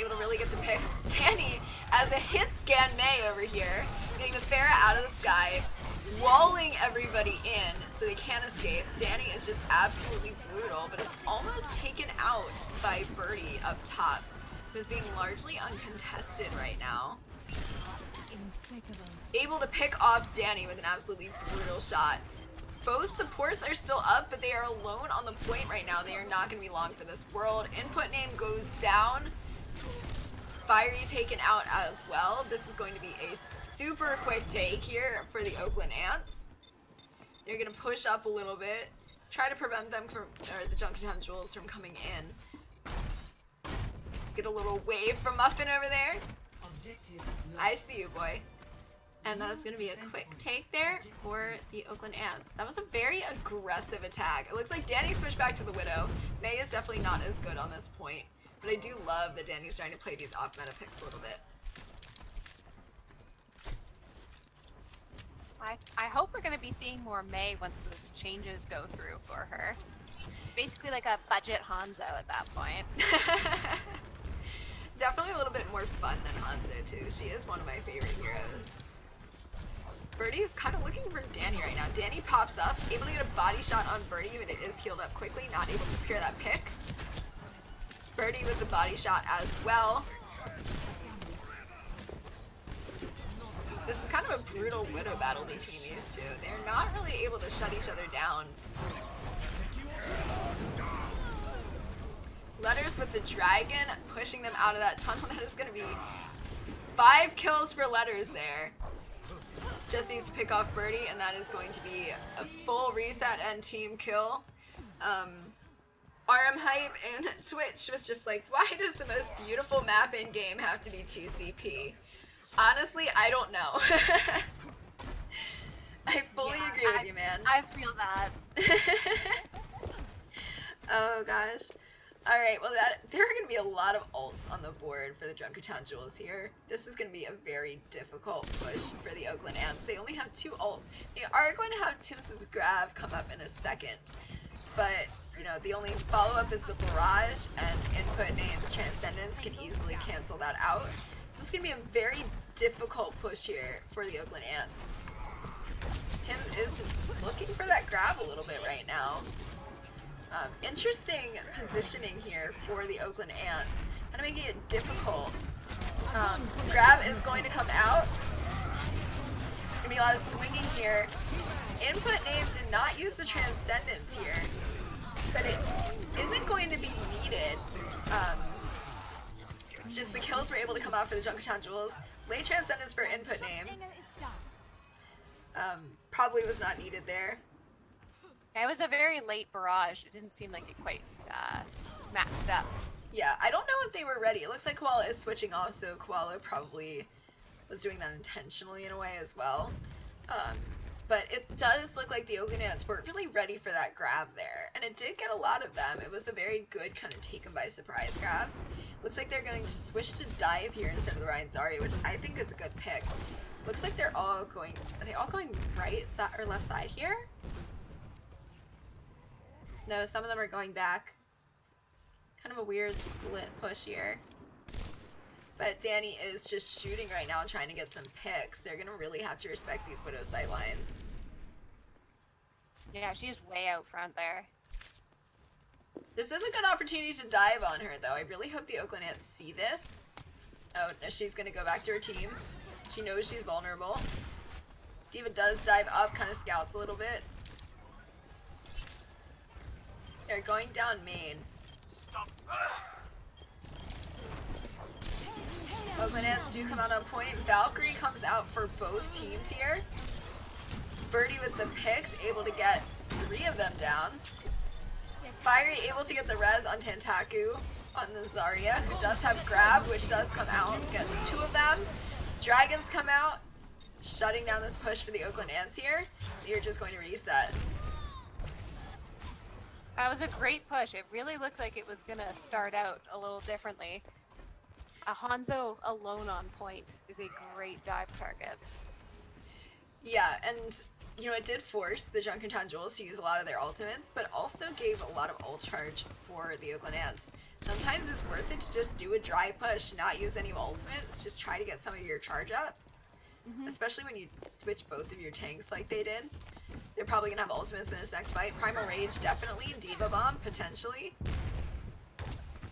able to really get the picks. Danny, as a hit scan May over here, getting the Pharah out of the sky, walling everybody in so they can't escape. Danny is just absolutely brutal, but is almost taken out by Birdie up top, who's being largely uncontested right now. Able to pick off Danny with an absolutely brutal shot. Both supports are still up, but they are alone on the point right now. They are not going to be long for this world. Input name goes down. Fiery taken out as well. This is going to be a super quick take here for the Oakland Ants. They're going to push up a little bit, try to prevent them from, or the Junkertown Jewels from coming in. Get a little wave from Muffin over there. I see you, boy. And that is going to be a quick take there for the Oakland Ants. That was a very aggressive attack. It looks like Danny switched back to the Widow. May is definitely not as good on this point. But I do love that Danny's trying to play these off-meta picks a little bit. I hope we're going to be seeing more May once the changes go through for her. It's basically like a budget Hanzo at that point. Definitely a little bit more fun than Hanzo too. She is one of my favorite heroes. Birdie is kind of looking for Danny right now. Danny pops up, able to get a body shot on Birdie, but it is healed up quickly, not able to secure that pick. Birdie with the body shot as well. This is kind of a brutal Widow battle between these two. They're not really able to shut each other down. Letters with the dragon, pushing them out of that tunnel. That is going to be 5 kills for Letters there. Just needs to pick off Birdie, and that is going to be a full reset and team kill. RM Hype and Twitch was just like, why does the most beautiful map in game have to be 2CP? Honestly, I don't know. I fully agree with you, man. I feel that. Oh gosh. Alright, well there are going to be a lot of ults on the board for the Junkertown Jewels here. This is going to be a very difficult push for the Oakland Ants. They only have 2 ults. They are going to have Tim's Grav come up in a second. But, you know, the only follow-up is the Barrage, and input names Transcendence can easily cancel that out. So this is going to be a very difficult push here for the Oakland Ants. Tim is looking for that grab a little bit right now. Interesting positioning here for the Oakland Ants, kind of making it difficult. Grab is going to come out. There's going to be a lot of swinging here. Input name did not use the Transcendence here, but it isn't going to be needed. Just the kills were able to come out for the Junkertown Jewels. Late Transcendence for input name. Probably was not needed there. It was a very late barrage. It didn't seem like it quite matched up. Yeah, I don't know if they were ready. It looks like Koala is switching off, so Koala probably was doing that intentionally in a way as well. But it does look like the Oakland Ants were really ready for that grab there. And it did get a lot of them. It was a very good kind of taken by surprise grab. Looks like they're going to switch to dive here instead of the Ryan Zarya, which I think is a good pick. Looks like they're all going, are they all going right side or left side here? No, some of them are going back. Kind of a weird split push here. But Danny is just shooting right now and trying to get some picks. They're going to really have to respect these Widow sight lines. Yeah, she's way out front there. This is a good opportunity to dive on her, though. I really hope the Oakland Ants see this. Oh, no, she's going to go back to her team. She knows she's vulnerable. D.Va does dive up, kind of scouts a little bit. They're going down main. Oakland Ants do come out on point. Valkyrie comes out for both teams here. Birdie with the picks, able to get 3 of them down. Fiery able to get the res on Tantaku on the Zarya, who does have grab, which does come out, gets 2 of them. Dragons come out, shutting down this push for the Oakland Ants here. You're just going to reset. That was a great push. It really looked like it was going to start out a little differently. A Hanzo alone on point is a great dive target. Yeah, and you know, it did force the Junkertown Jewels to use a lot of their ultimates, but also gave a lot of ult charge for the Oakland Ants. Sometimes it's worth it to just do a dry push, not use any ultimates, just try to get some of your charge up. Especially when you switch both of your tanks like they did. They're probably going to have ultimates in this next fight. Primal Rage, definitely. D.Va Bomb, potentially.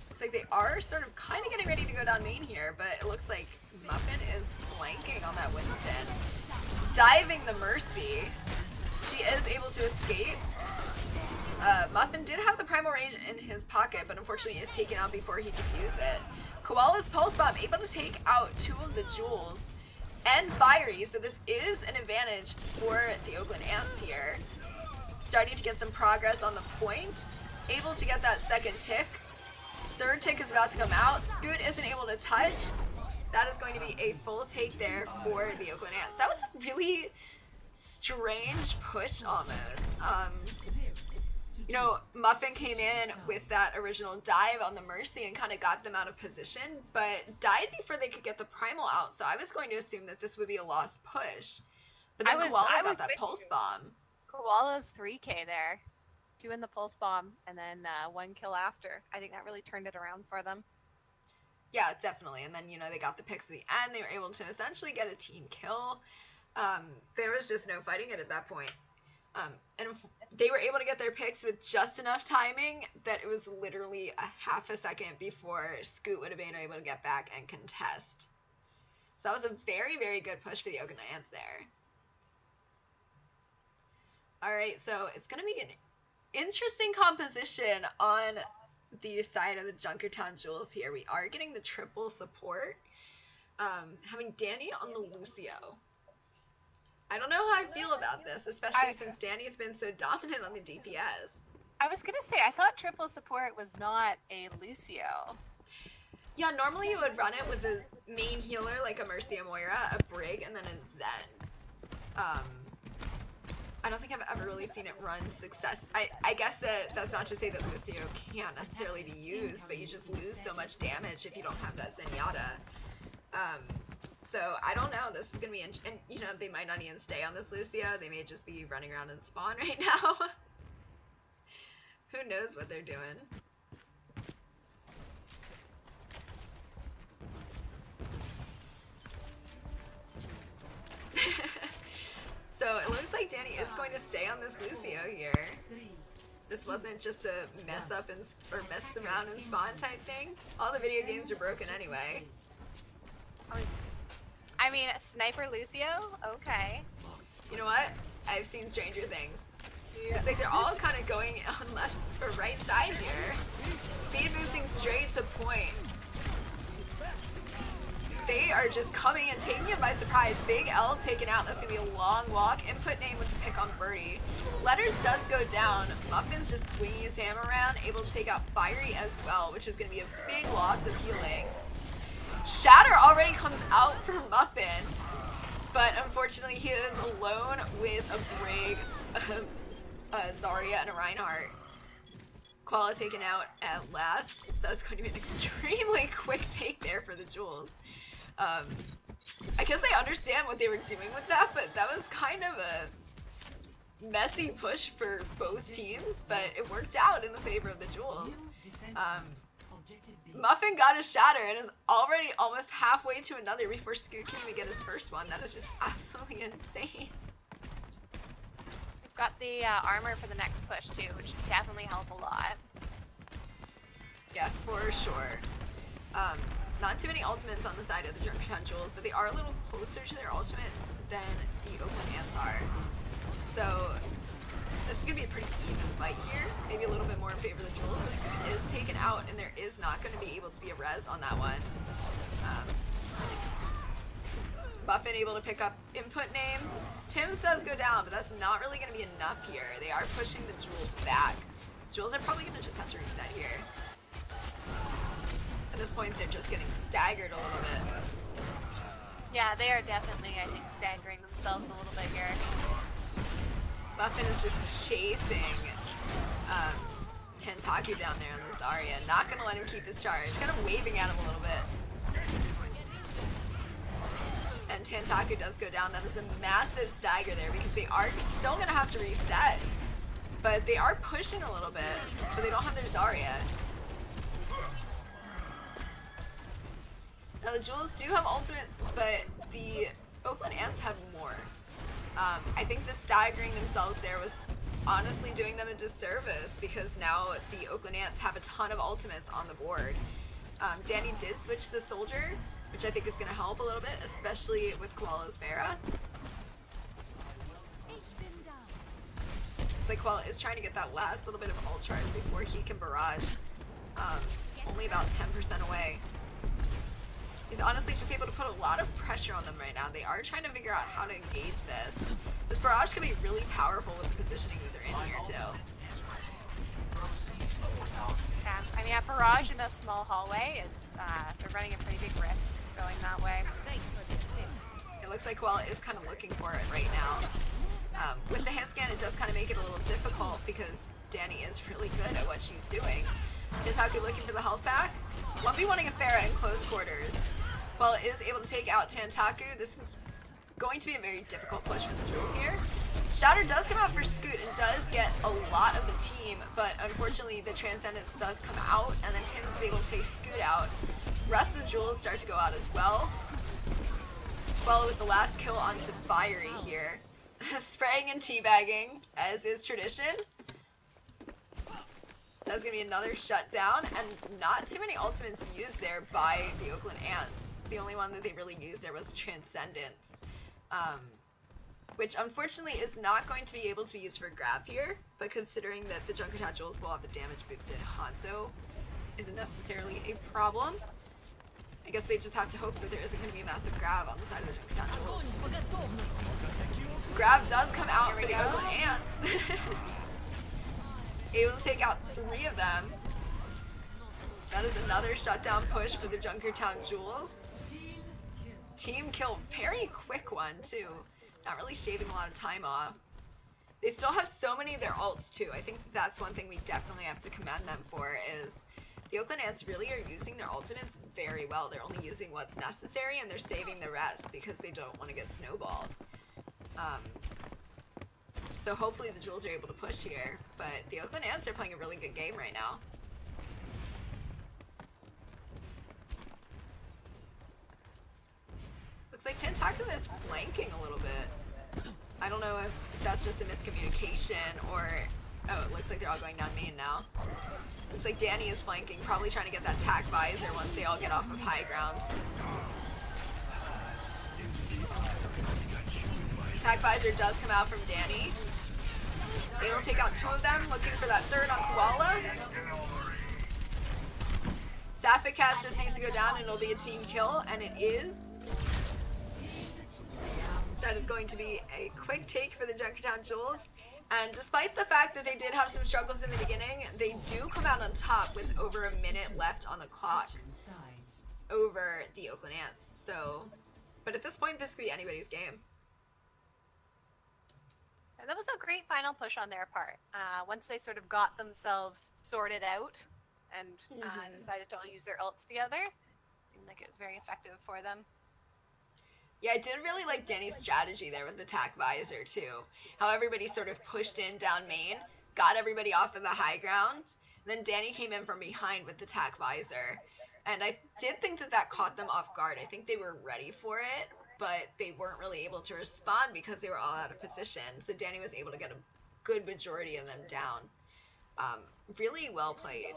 Looks like they are sort of kind of getting ready to go down main here, but it looks like Muffin is flanking on that Winston. Diving the Mercy. She is able to escape. Muffin did have the Primal Rage in his pocket, but unfortunately is taken out before he could use it. Koala's Pulse Bomb able to take out 2 of the Jewels and Fiery, so this is an advantage for the Oakland Ants here. Starting to get some progress on the point. Able to get that second tick. Third tick is about to come out. Scoot isn't able to touch. That is going to be a full take there for the Oakland Ants. That was a really strange push almost. You know, Muffin came in with that original dive on the Mercy and kind of got them out of position, but died before they could get the Primal out, so I was going to assume that this would be a lost push. But then Koala got that Pulse Bomb. Koala's 3k there. 2 in the Pulse Bomb, and then 1 kill after. I think that really turned it around for them. Yeah, definitely. And then, you know, they got the picks at the end. They were able to essentially get a team kill. There was just no fighting it at that point. And they were able to get their picks with just enough timing that it was literally a half a second before Scoot would have been able to get back and contest. So that was a very, very good push for the Oakland Ants there. Alright, so it's going to be an interesting composition on the side of the Junkertown Jewels here. We are getting the triple support. Having Danny on the Lucio. I don't know how I feel about this, especially since Danny's been so dominant on the DPS. I was gonna say, I thought triple support was not a Lucio. Yeah, normally you would run it with a main healer like a Mercy, a Moira, a Brig, and then a Zen. I don't think I've ever really seen it run success. I guess that's not to say that Lucio can't necessarily be used, but you just lose so much damage if you don't have that Zenyatta. So I don't know. This is gonna be, and you know, they might not even stay on this Lucio. They may just be running around in spawn right now. Who knows what they're doing? So it looks like Danny is going to stay on this Lucio here. This wasn't just a mess up and or mess around and spawn type thing. All the video games are broken anyway. I mean, Sniper Lucio? Okay. You know what? I've seen stranger things. It's like they're all kind of going on left or right side here. Speed boosting straight to point. They are just coming and taking him by surprise. Big L taken out. That's going to be a long walk. Input name with the pick on Birdie. Letters does go down. Muffin's just swinging his hammer around, able to take out Fiery as well, which is going to be a big loss of healing. Shatter already comes out for Muffin, but unfortunately he is alone with a Brig, Zarya, and a Reinhardt. Koala taken out at last. That's going to be an extremely quick take there for the Jewels. I guess I understand what they were doing with that, but that was kind of a messy push for both teams, but it worked out in the favor of the Jewels. Muffin got his shatter and is already almost halfway to another before Scoot can even get his first one. That is just absolutely insane. We've got the armor for the next push too, which would definitely help a lot. Yeah, for sure. Not too many ultimates on the side of the Junkertown Jewels, but they are a little closer to their ultimates than the Oakland Ants are. So this is going to be a pretty even fight here. Maybe a little bit more in favor of the Jewels, but Scoot is taken out, and there is not going to be able to be a res on that one. Muffin able to pick up input name. Tim's does go down, but that's not really going to be enough here. They are pushing the Jewels back. Jewels are probably going to just have to reset here. At this point, they're just getting staggered a little bit. Yeah, they are definitely, I think, staggering themselves a little bit here. Muffin is just chasing Tentaku down there on the Zarya. Not going to let him keep his charge. Kind of waving at him a little bit. And Tentaku does go down. That is a massive stagger there because they are still going to have to reset. But they are pushing a little bit, but they don't have their Zarya. Now the Jewels do have ultimates, but the Oakland Ants have more. I think that staggering themselves there was honestly doing them a disservice because now the Oakland Ants have a ton of ultimates on the board. Danny did switch the Soldier, which I think is going to help a little bit, especially with Koala's Pharah. It's like Koala is trying to get that last little bit of ult charge before he can barrage. Only about 10% away. He's honestly just able to put a lot of pressure on them right now. They are trying to figure out how to engage this. This barrage can be really powerful with the positioning that they're in here too. Yeah, I mean, a barrage in a small hallway is they're running a pretty big risk going that way. It looks like Koala is kind of looking for it right now. With the hand scan, it does kind of make it a little difficult because Danny is really good at what she's doing. Tantaku looking for the health pack. 1v1ing a Pharah in close quarters. Koala is able to take out Tantaku. This is going to be a very difficult push for the Jewels here. Shatter does come out for Scoot and does get a lot of the team, but unfortunately the Transcendence does come out, and then Tim is able to take Scoot out. The rest of the Jewels start to go out as well. Koala with the last kill onto Fiery here. Spraying and teabagging, as is tradition. That's going to be another shutdown, and not too many ultimates used there by the Oakland Ants. The only one that they really used there was Transcendence. Which unfortunately is not going to be able to be used for grab here, but considering that the Junkertown Jewels will have the damage boosted Hanzo isn't necessarily a problem. I guess they just have to hope that there isn't going to be a massive grab on the side of the Junkertown Jewels. Grab does come out for the Oakland Ants. Able to take out 3 of them. That is another shutdown push for the Junkertown Jewels. Team kill, very quick one too. Not really shaving a lot of time off. They still have so many of their ults too. I think that's one thing we definitely have to commend them for is the Oakland Ants really are using their ultimates very well. They're only using what's necessary and they're saving the rest because they don't want to get snowballed. So hopefully the Jewels are able to push here, but the Oakland Ants are playing a really good game right now. Looks like Tantaku is flanking a little bit. I don't know if that's just a miscommunication or... Oh, it looks like they're all going down main now. Looks like Danny is flanking, probably trying to get that tack visor once they all get off of high ground. Tack visor does come out from Danny. They will take out 2 of them, looking for that 3rd on Koala. Sapphic Cats just needs to go down and it'll be a team kill, and it is. That is going to be a quick take for the Junkertown Jewels. And despite the fact that they did have some struggles in the beginning, they do come out on top with over a minute left on the clock over the Oakland Ants. So, but at this point, this could be anybody's game. That was a great final push on their part. Once they sort of got themselves sorted out and decided to all use their ults together, it seemed like it was very effective for them. Yeah, I did really like Danny's strategy there with the tack visor too. How everybody sort of pushed in down main, got everybody off of the high ground, then Danny came in from behind with the tack visor. And I did think that that caught them off guard. I think they were ready for it, but they weren't really able to respond because they were all out of position. So Danny was able to get a good majority of them down. Really well played.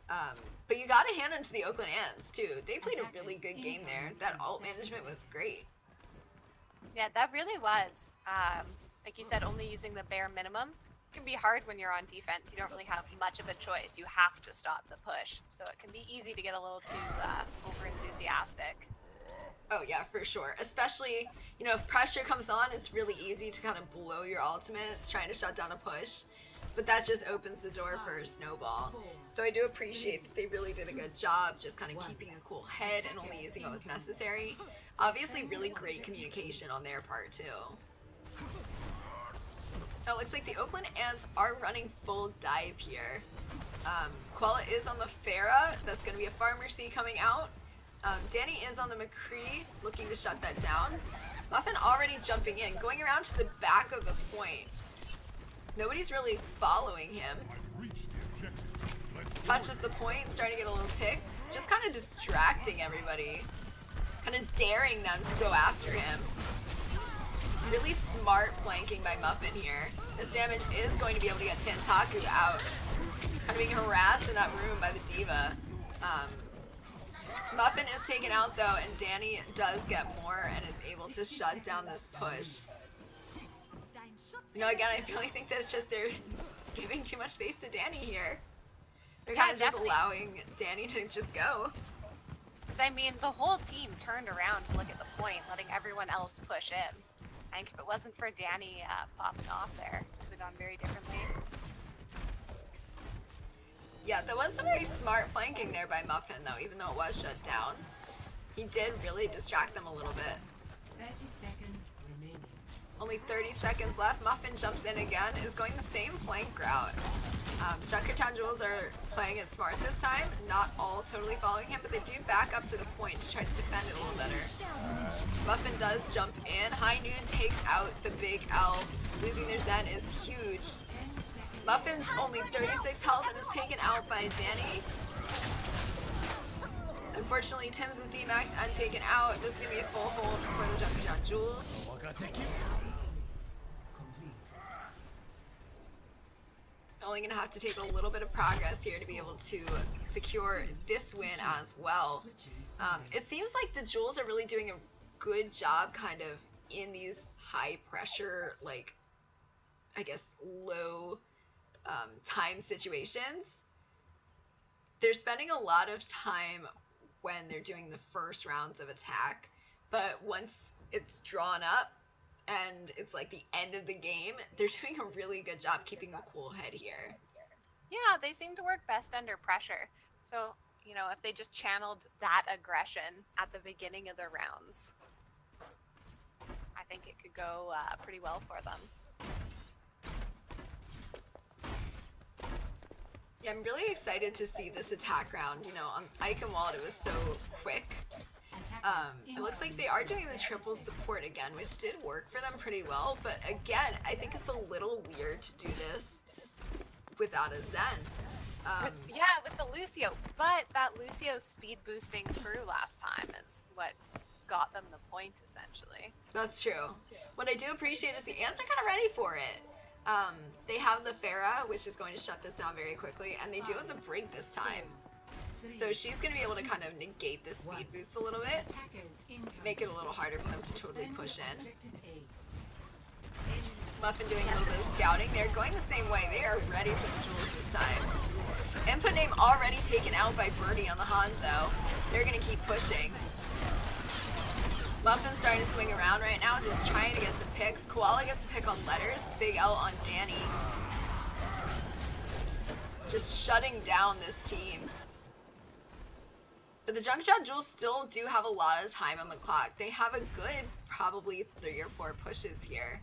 But you gotta hand it to the Oakland Ants too. They played a really good game there. That ult management was great. Yeah, that really was. Like you said, only using the bare minimum. It can be hard when you're on defense. You don't really have much of a choice. You have to stop the push. So it can be easy to get a little too over-enthusiastic. Oh yeah, for sure. Especially, you know, if pressure comes on, it's really easy to kind of blow your ultimates trying to shut down a push. But that just opens the door for a snowball. So I do appreciate that they really did a good job just kind of keeping a cool head and only using what was necessary. Obviously, really great communication on their part too. Now it looks like the Oakland Ants are running full dive here. Koala is on the Pharah. That's going to be a Pharmacy coming out. Danny is on the McCree, looking to shut that down. Muffin already jumping in, going around to the back of the point. Nobody's really following him. Touches the point, starting to get a little tick. Just kind of distracting everybody. Kind of daring them to go after him. Really smart flanking by Muffin here. This damage is going to be able to get Tantaku out. Kind of being harassed in that room by the D.Va. Muffin is taken out though, and Danny does get more and is able to shut down this push. You know, again, I really think that's just they're giving too much space to Danny here. They're kind of just allowing Danny to just go. I mean, the whole team turned around to look at the point, letting everyone else push in. I think if it wasn't for Danny popping off there, it would have gone very differently. Yeah, there was some very smart flanking there by Muffin, though, even though it was shut down. He did really distract them a little bit. 30 seconds remaining. Only 30 seconds left. Muffin jumps in again, is going the same flank route. Junkertown Jewels are playing it smart this time, not all totally following him, but they do back up to the point to try to defend it a little better. Muffin does jump in. High Noon takes out the big elf. Losing their Zen is huge. Muffin's only 36 health and is taken out by Danny. Unfortunately, Tim's is demaxed and taken out. This is going to be a full hold for the Junkertown Jewels. Only going to have to take a little bit of progress here to be able to secure this win as well. It seems like the Jewels are really doing a good job kind of in these high pressure, like, I guess, low time situations. They're spending a lot of time when they're doing the first rounds of attack, but once it's drawn up and it's like the end of the game, they're doing a really good job keeping a cool head here. Yeah, they seem to work best under pressure. So, you know, if they just channeled that aggression at the beginning of the rounds, I think it could go pretty well for them. Yeah, I'm really excited to see this attack round. You know, on Eichenwald it was so quick. It looks like they are doing the triple support again, which did work for them pretty well, but again, I think it's a little weird to do this without a Zen. With the Lucio, but that Lucio speed boosting through last time is what got them the point, essentially. That's true. What I do appreciate is the Ants are kind of ready for it. They have the Pharah, which is going to shut this down very quickly, and they do have the Brig this time. So she's going to be able to kind of negate this speed boost a little bit, make it a little harder for them to totally push in. Muffin doing a little bit of scouting. They're going the same way. They are ready for the Jewels this time. Input name already taken out by Birdie on the Han, though. They're going to keep pushing. Muffin's starting to swing around right now, just trying to get some picks. Koala gets a pick on Letters. Big L on Danny. Just shutting down this team. But the Junkertown Jewels still do have a lot of time on the clock. They have a good, probably 3 or 4 pushes here.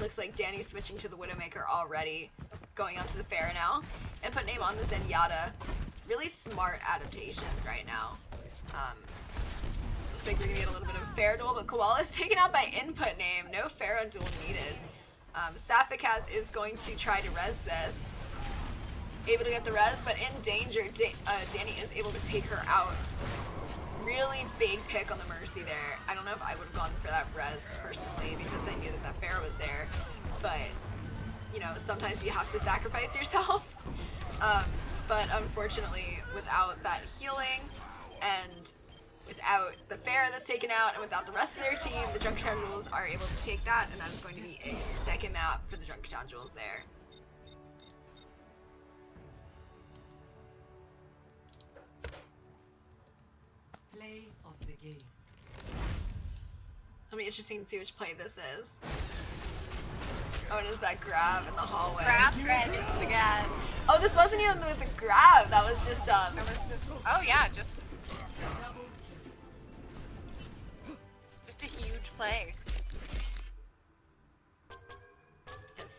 Looks like Danny's switching to the Widowmaker already. Going on to the Pharah now. Input name on the Zenyatta. Really smart adaptations right now. Looks like we're going to get a little bit of Pharah duel, but Koala is taken out by input name. No Pharah duel needed. Safikaz is going to try to res this. Able to get the res, but in danger. Danny is able to take her out. Really big pick on the Mercy there. I don't know if I would have gone for that res personally because I knew that that Pharah was there. But, you know, sometimes you have to sacrifice yourself. But unfortunately, without that healing and without the Pharah that's taken out and without the rest of their team, the Junkertown Jewels are able to take that, and that is going to be a second map for the Junkertown Jewels there. Play of the game. It'll be interesting to see which play this is. Oh, it is that grab in the hallway. Grab dragons again. Oh, this wasn't even with the grab. That was just It was just, oh yeah, just a huge play.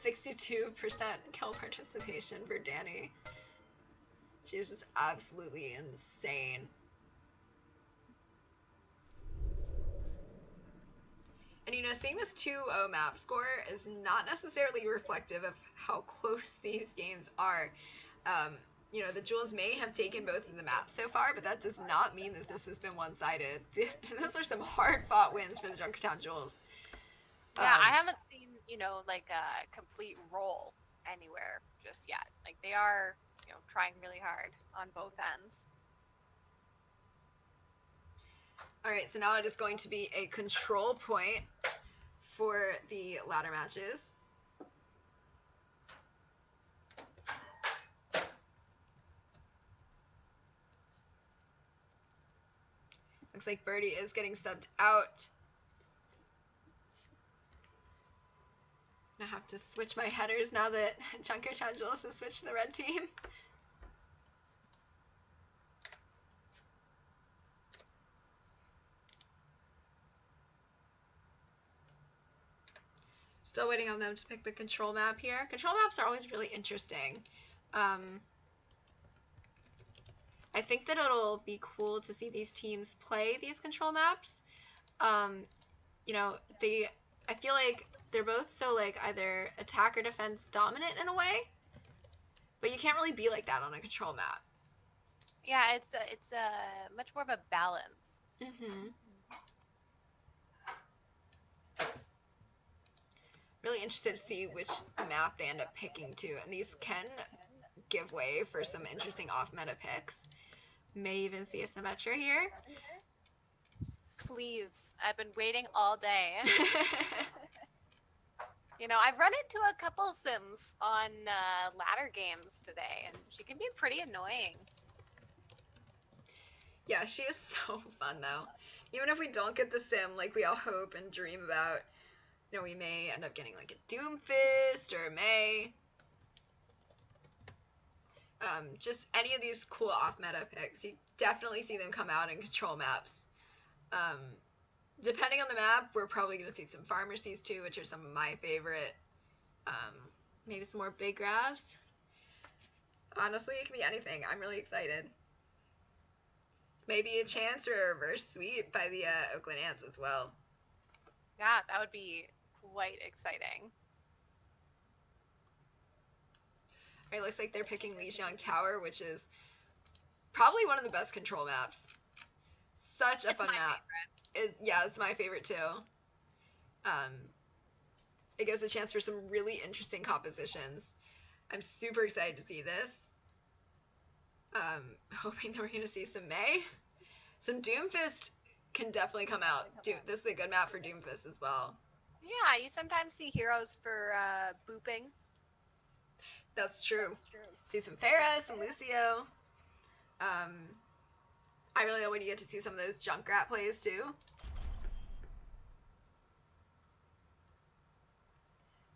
62% kill participation for Danny. She's just absolutely insane. And you know, seeing this 2-0 map score is not necessarily reflective of how close these games are. You know, the Jewels may have taken both of the maps so far, but that does not mean that this has been one-sided. Those are some hard-fought wins for the Junkertown Jewels. Yeah, I haven't seen, you know, like a complete roll anywhere just yet. Like they are, you know, trying really hard on both ends. Alright, so now it is going to be a control point for the ladder matches. Looks like Birdie is getting subbed out. I have to switch my headers now that Junkertown Jewels has switched to the red team. Still waiting on them to pick the control map here. Control maps are always really interesting. I think that it'll be cool to see these teams play these control maps. You know, I feel like they're both so like either attack or defense dominant in a way, but you can't really be like that on a control map. Yeah, it's a much more of a balance. Mm-hmm. Really interested to see which map they end up picking too, and these can give way for some interesting off-meta picks. May even see a Symmetra here. Please, I've been waiting all day. You know, I've run into a couple Sims on ladder games today, and she can be pretty annoying. Yeah, she is so fun though. Even if we don't get the Sim like we all hope and dream about, you know, we may end up getting like a Doomfist or a May. Just any of these cool off-meta picks. You definitely see them come out in control maps. Depending on the map, we're probably going to see some Pharmacies too, which are some of my favorite. Maybe some more big grabs. Honestly, it can be anything. I'm really excited. Maybe a chance or a reverse sweep by the Oakland Ants as well. Yeah, that would be quite exciting. It looks like they're picking Lijiang Tower, which is probably one of the best control maps. Such a fun map. Yeah, it's my favorite too. It gives a chance for some really interesting compositions. I'm super excited to see this. Hoping that we're going to see some May. Some Doomfist can definitely come out. This is a good map for Doomfist as well. Yeah, you sometimes see heroes for booping. That's true. See some Pharah, some Lucio. I really hope we get to see some of those Junkrat plays too.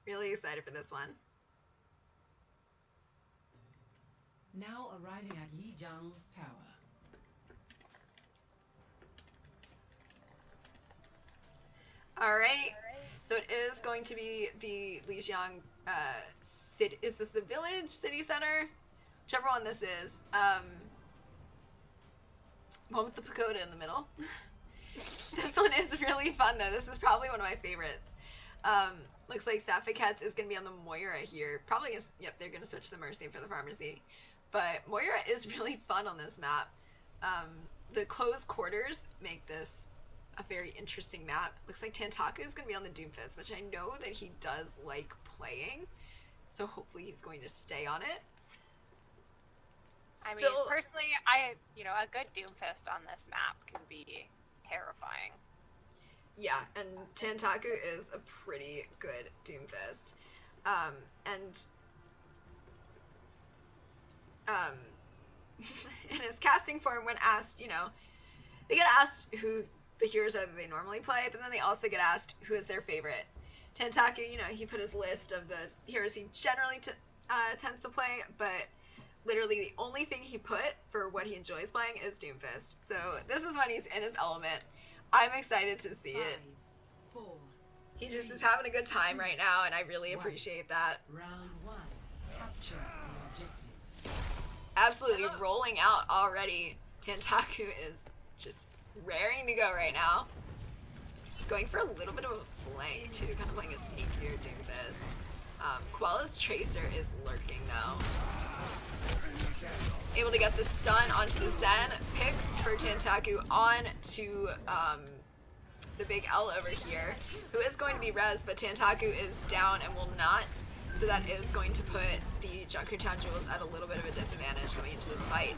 Really excited for this one. Now arriving at Lijiang Tower. Alright, so it is going to be the Lijiang city. Is this the village, city center? Whichever one this is. One with the pagoda in the middle. This one is really fun though. This is probably one of my favorites. Looks like Sapphic Cats is going to be on the Moira here. Probably is, yep, they're going to switch the Mercy for the Pharmacy. But Moira is really fun on this map. The closed quarters make this a very interesting map. Looks like Tantaku is going to be on the Doomfist, which I know that he does like playing. So hopefully he's going to stay on it. I mean, personally, a good Doomfist on this map can be terrifying. Yeah, and Tantaku is a pretty good Doomfist. In his casting form, when asked, they get asked who the heroes are that they normally play, but then they also get asked who is their favorite. Tantaku, he put his list of the heroes he generally tends to play, but literally the only thing he put for what he enjoys playing is Doomfist. So this is when he's in his element. I'm excited to see it. 5, 4, He just is having a good time right now, and I really appreciate that. round 1. Capture the objective. Absolutely rolling out already. Tantaku is just raring to go right now. Going for a little bit of a flank too, kind of playing a sneakier Doomfist. Quella's Tracer is lurking though. Able to get the stun onto the Zen, pick for Tantaku on to the big L over here, who is going to be res, but Tantaku is down and will not, so that is going to put the Junkertown Jewels at a little bit of a disadvantage going into this fight.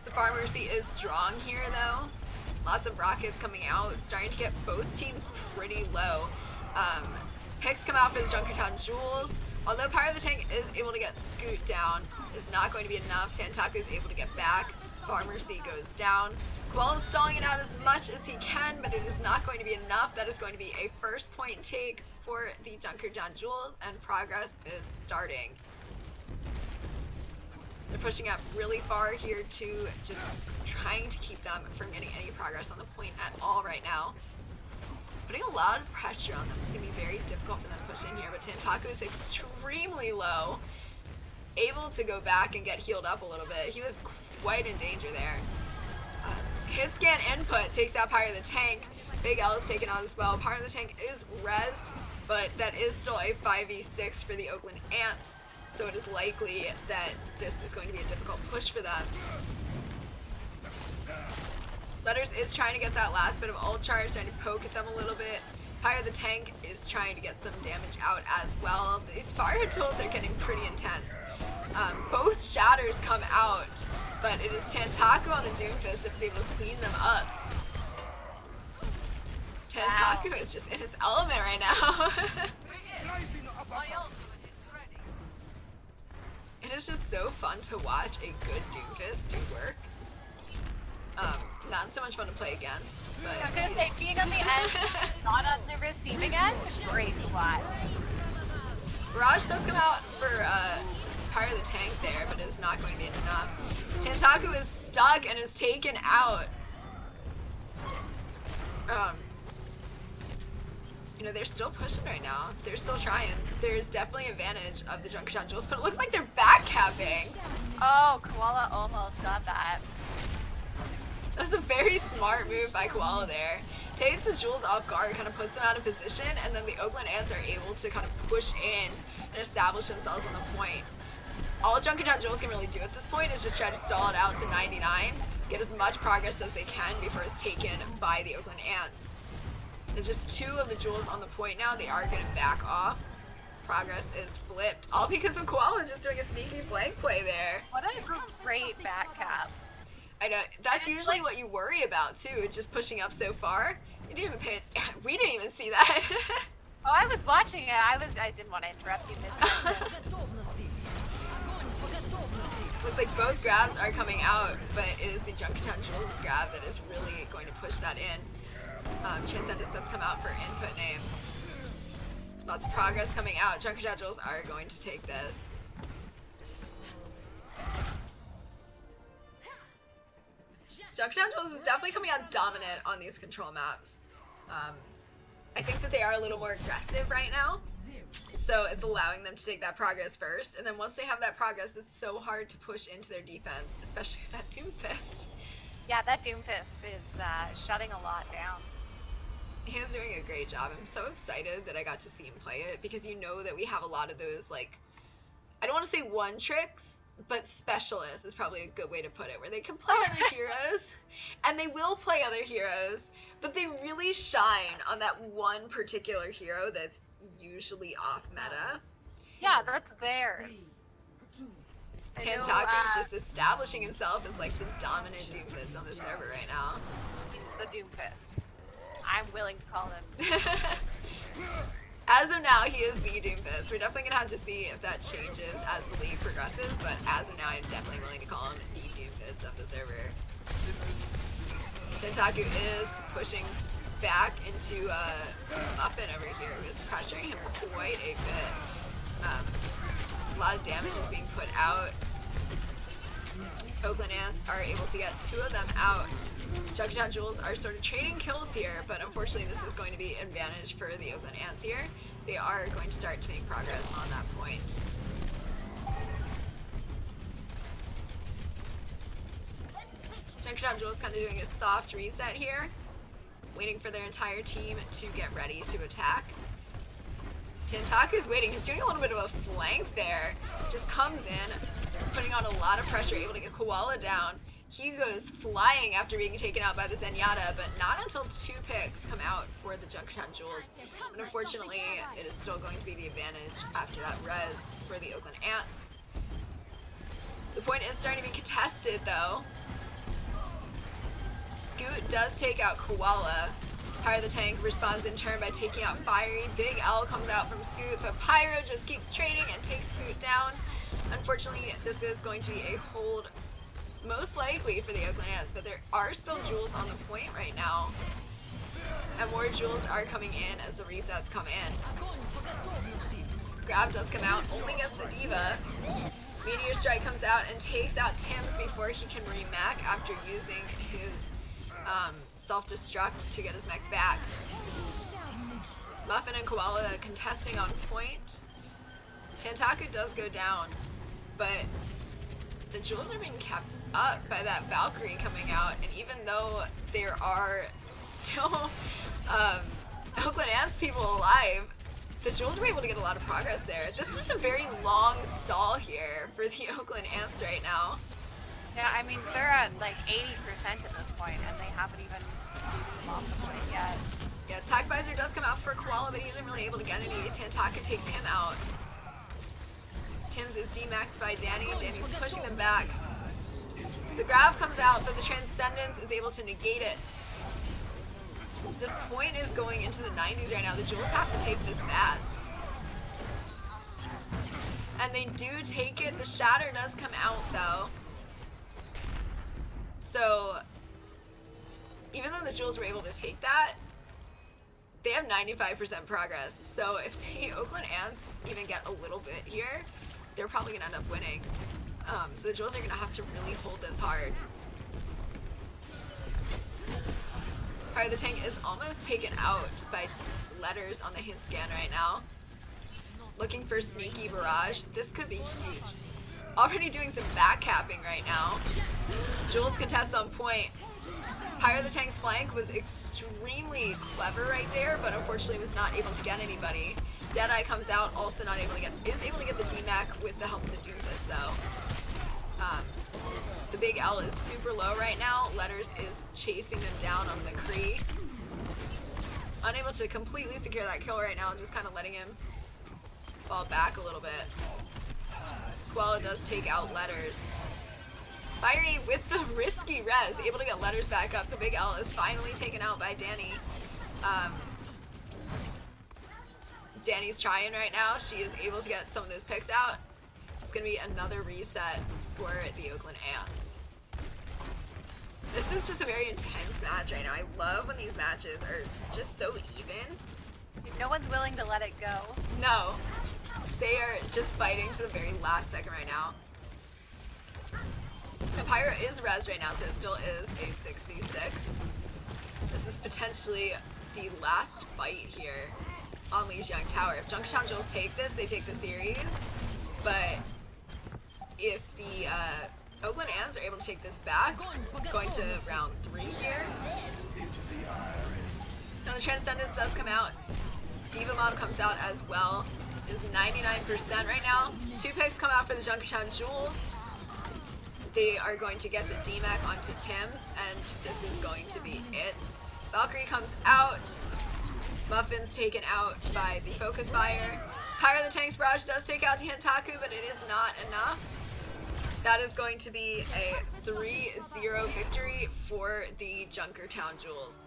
The Pharmacy is strong here though. Lots of rockets coming out, starting to get both teams pretty low. Picks come out for the Junkertown Jewels. Although Pyre the Tank is able to get Scoot down, is not going to be enough. Tantaku is able to get back. Pharmacy goes down. Quell is stalling it out as much as he can, but it is not going to be enough. That is going to be a first point take for the Junkertown Jewels, and progress is starting. They're pushing up really far here too, just trying to keep them from getting any progress on the point at all right now. putting a lot of pressure on them. It's going to be very difficult for them to push in here, but Tantaku is extremely low. Able to go back and get healed up a little bit. He was quite in danger there. Hit scan input takes out Pyro the Tank. Big L is taken out as well. Pyro the Tank is rezzed, but that is still a 5v6 for the Oakland Ants, so it is likely that this is going to be a difficult push for them. Letters is trying to get that last bit of ult charge, trying to poke at them a little bit. Pyro the Tank is trying to get some damage out as well. These fire tools are getting pretty intense. Both shatters come out, but it is Tantaku on the Doomfist that is able to clean them up. Tantaku is just in his element right now. It is just so fun to watch a good Doomfist do work. Not so much fun to play against, but... I was gonna say, being on the end, not on the receiving end, great to watch. Barrage does come out for Pyro the Tank there, but it's not going to be enough. Tantaku is stuck and is taken out. You know, they're still pushing right now. They're still trying. There's definitely advantage of the Junkertown Jewels, but it looks like they're backcapping. Oh, Koala almost got that. That was a very smart move by Koala there. Takes the Jewels off guard, kind of puts them out of position, and then the Oakland Ants are able to kind of push in and establish themselves on the point. All Junkertown Jewels can really do at this point is just try to stall it out to 99, get as much progress as they can before it's taken by the Oakland Ants. There's just 2 of the Jewels on the point now. They are going to back off. Progress is flipped, all because of Koala just doing a sneaky flank play there. What a great back cap. I know, that's usually what you worry about too, just pushing up so far. You didn't even we didn't even see that. Oh, I was watching it. I didn't want to interrupt you mid-sentence. Looks like both grabs are coming out, but it is the Junkertown Jewels grab that is really going to push that in. Transcendence does come out for input name. Lots of progress coming out. Junkertown Jewels are going to take this. Junkertown Jewels is definitely coming out dominant on these control maps. I think that they are a little more aggressive right now, so it's allowing them to take that progress first, and then once they have that progress, it's so hard to push into their defense, especially with that Doomfist. Yeah, that Doomfist is shutting a lot down. He is doing a great job. I'm so excited that I got to see him play it, because you know that we have a lot of those, like, I don't want to say one tricks, but specialists is probably a good way to put it, where they can play other heroes, and they will play other heroes, but they really shine on that one particular hero that's usually off meta. Yeah, that's theirs. Tantaku is just establishing himself as like the dominant Doomfist on the server right now. He's the Doomfist. I'm willing to call him. As of now, he is the Doomfist. We're definitely gonna have to see if that changes as the league progresses, but as of now, I'm definitely willing to call him the Doomfist of the server. Tantaku is pushing back into Muffin over here, who's pressuring him quite a bit. A lot of damage is being put out. Oakland Ants are able to get 2 of them out. Junkertown Jewels are sort of trading kills here, but unfortunately this is going to be an advantage for the Oakland Ants here. They are going to start to make progress on that point. Junkertown Jewels kind of doing a soft reset here, waiting for their entire team to get ready to attack. Tantaku's waiting. He's doing a little bit of a flank there. Just comes in, putting on a lot of pressure, able to get Koala down. He goes flying after being taken out by the Zenyatta, but not until 2 picks come out for the Junkertown Jewels. And unfortunately, it is still going to be the advantage after that res for the Oakland Ants. The point is starting to be contested though. Scoot does take out Koala. Pyro the Tank responds in turn by taking out Fiery. Big L comes out from Scoot, but Pyro just keeps trading and takes Scoot down. Unfortunately, this is going to be a hold, most likely for the Oakland Ants, but there are still Jewels on the point right now. And more Jewels are coming in as the resets come in. Grab does come out, only gets the Diva. Meteor Strike comes out and takes out Tim's before he can remech after using his self-destruct to get his mech back. Muffin and Koala contesting on point. Tantaku does go down, but the Jewels are being kept up by that Valkyrie coming out, and even though there are still Oakland Ants people alive, the Jewels were able to get a lot of progress there. This is just a very long stall here for the Oakland Ants right now. Yeah, I mean, they're at like 80% at this point, and they haven't even come off the point yet. Yeah, Attack Visor does come out for Koala, but he isn't really able to get any. Tantaku takes him out. Tim's is demaxed by Danny. Danny's pushing them back. The grab comes out, but the Transcendence is able to negate it. This point is going into the 90s right now. The Jewels have to take this fast. And they do take it. The Shatter does come out, though. So, even though the Jewels were able to take that, they have 95% progress. So if the Oakland Ants even get a little bit here, they're probably gonna end up winning. So the Jewels are gonna have to really hold this hard. Alright, the tank is almost taken out by letters on the hit scan right now. Looking for sneaky barrage. This could be huge. Already doing some backcapping right now. Jewels contest on point. Pyro the Tank's flank was extremely clever right there, but unfortunately was not able to get anybody. Deadeye comes out, also not able to get, is able to get the DMAC with the help of the Doomfist though. The Big L is super low right now. Letters is chasing them down on the Kree. Unable to completely secure that kill right now, just kind of letting him fall back a little bit. Koala does take out Letters. Fiery with the risky res, able to get Letters back up. The Big L is finally taken out by Danny. Danny's trying right now. She is able to get some of those picks out. It's going to be another reset for the Oakland Ants. This is just a very intense match right now. I love when these matches are just so even. No one's willing to let it go. No. They are just fighting to the very last second right now. And Pyro is res right now, so it still is a 6v6. This is potentially the last fight here on Lijiang Tower. If Junkertown Jewels take this, they take the series. But if the Oakland Ants are able to take this back, going to round 3 here. Now the Transcendence does come out. Diva Mob comes out as well. Is 99% right now. 2 picks come out for the Junkertown Jewels. They are going to get the DMAC onto Tim's, and this is going to be it. Valkyrie comes out. Muffin's taken out by the Focus Fire. Pyro the Tank's Barrage does take out the Tantaku, but it is not enough. That is going to be a 3-0 victory for the Junkertown Jewels.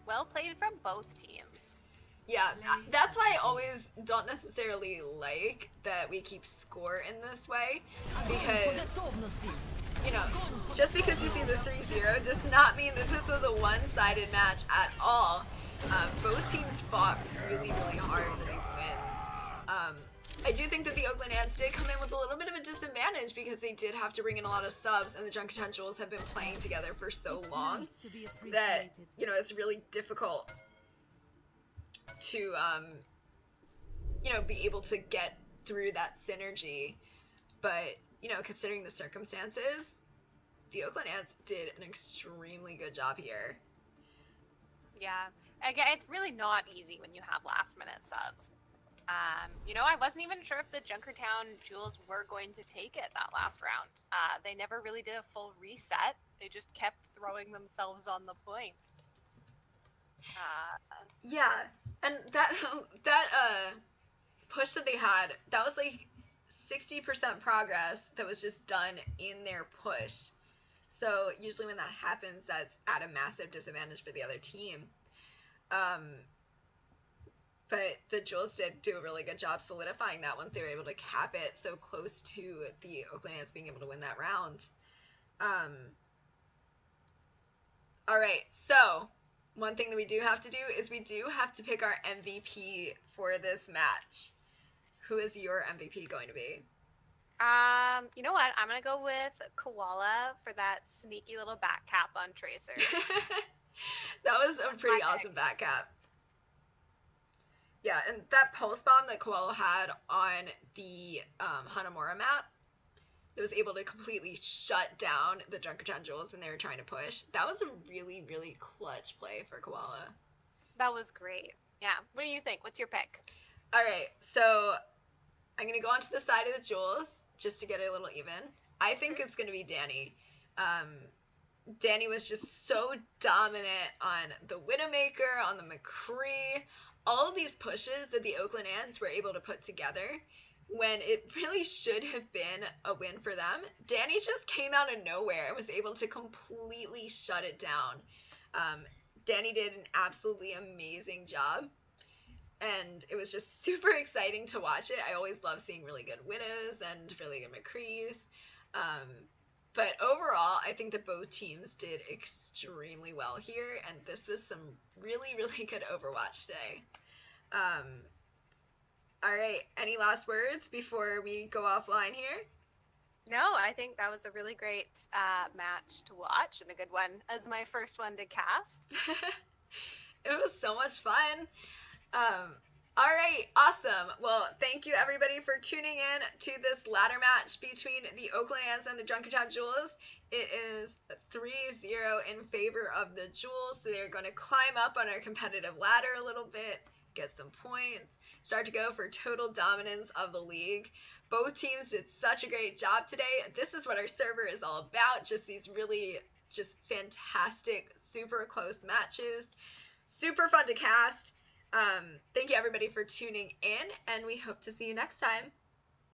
Well played from both teams. Yeah, that's why I always don't necessarily like that we keep score in this way, because, you know, just because you see the 3-0 does not mean that this was a one-sided match at all. Both teams fought really, really hard for these wins. I do think that the Oakland Ants did come in with a little bit of a disadvantage because they did have to bring in a lot of subs, and the Junkertown Jewels have been playing together for so long that, you know, it's really difficult to, you know, be able to get through that synergy. But, you know, considering the circumstances, the Oakland Ants did an extremely good job here. Yeah, again, it's really not easy when you have last-minute subs. You know, I wasn't even sure if the Junkertown Jewels were going to take it that last round. They never really did a full reset. They just kept throwing themselves on the point. Yeah, and that push that they had, that was like 60% progress that was just done in their push. So usually when that happens, that's at a massive disadvantage for the other team. But the Jewels did do a really good job solidifying that once they were able to cap it so close to the Oakland Ants being able to win that round. Alright, so one thing that we do have to do is we do have to pick our MVP for this match. Who is your MVP going to be? You know what? I'm gonna go with Koala for that sneaky little back cap on Tracer. That was a That's pretty my awesome back cap. Yeah, and that pulse bomb that Koala had on the Hanamura map, it was able to completely shut down the Junkertown Jewels when they were trying to push. That was a really, really clutch play for Koala. That was great. Yeah. What do you think? What's your pick? All right, so I'm going to go onto the side of the Jewels just to get it a little even. I think it's going to be Danny. Danny was just so dominant on the Widowmaker, on the McCree, all of these pushes that the Oakland Ants were able to put together when it really should have been a win for them. Danny just came out of nowhere and was able to completely shut it down. Danny did an absolutely amazing job, and it was just super exciting to watch it. I always love seeing really good Widows and really good McCrees. But overall, I think that both teams did extremely well here, and this was some really, really good Overwatch today. All right, any last words before we go offline here? No, I think that was a really great match to watch and a good one as my first one to cast. It was so much fun. All right, awesome. Well, thank you everybody for tuning in to this ladder match between the Oakland Ants and the Junkertown Jewels. It is 3-0 in favor of the Jewels, so they're going to climb up on our competitive ladder a little bit, get some points, start to go for total dominance of the league. Both teams did such a great job today. This is what our server is all about, just these really just fantastic, super close matches. Super fun to cast. Thank you everybody for tuning in, and we hope to see you next time.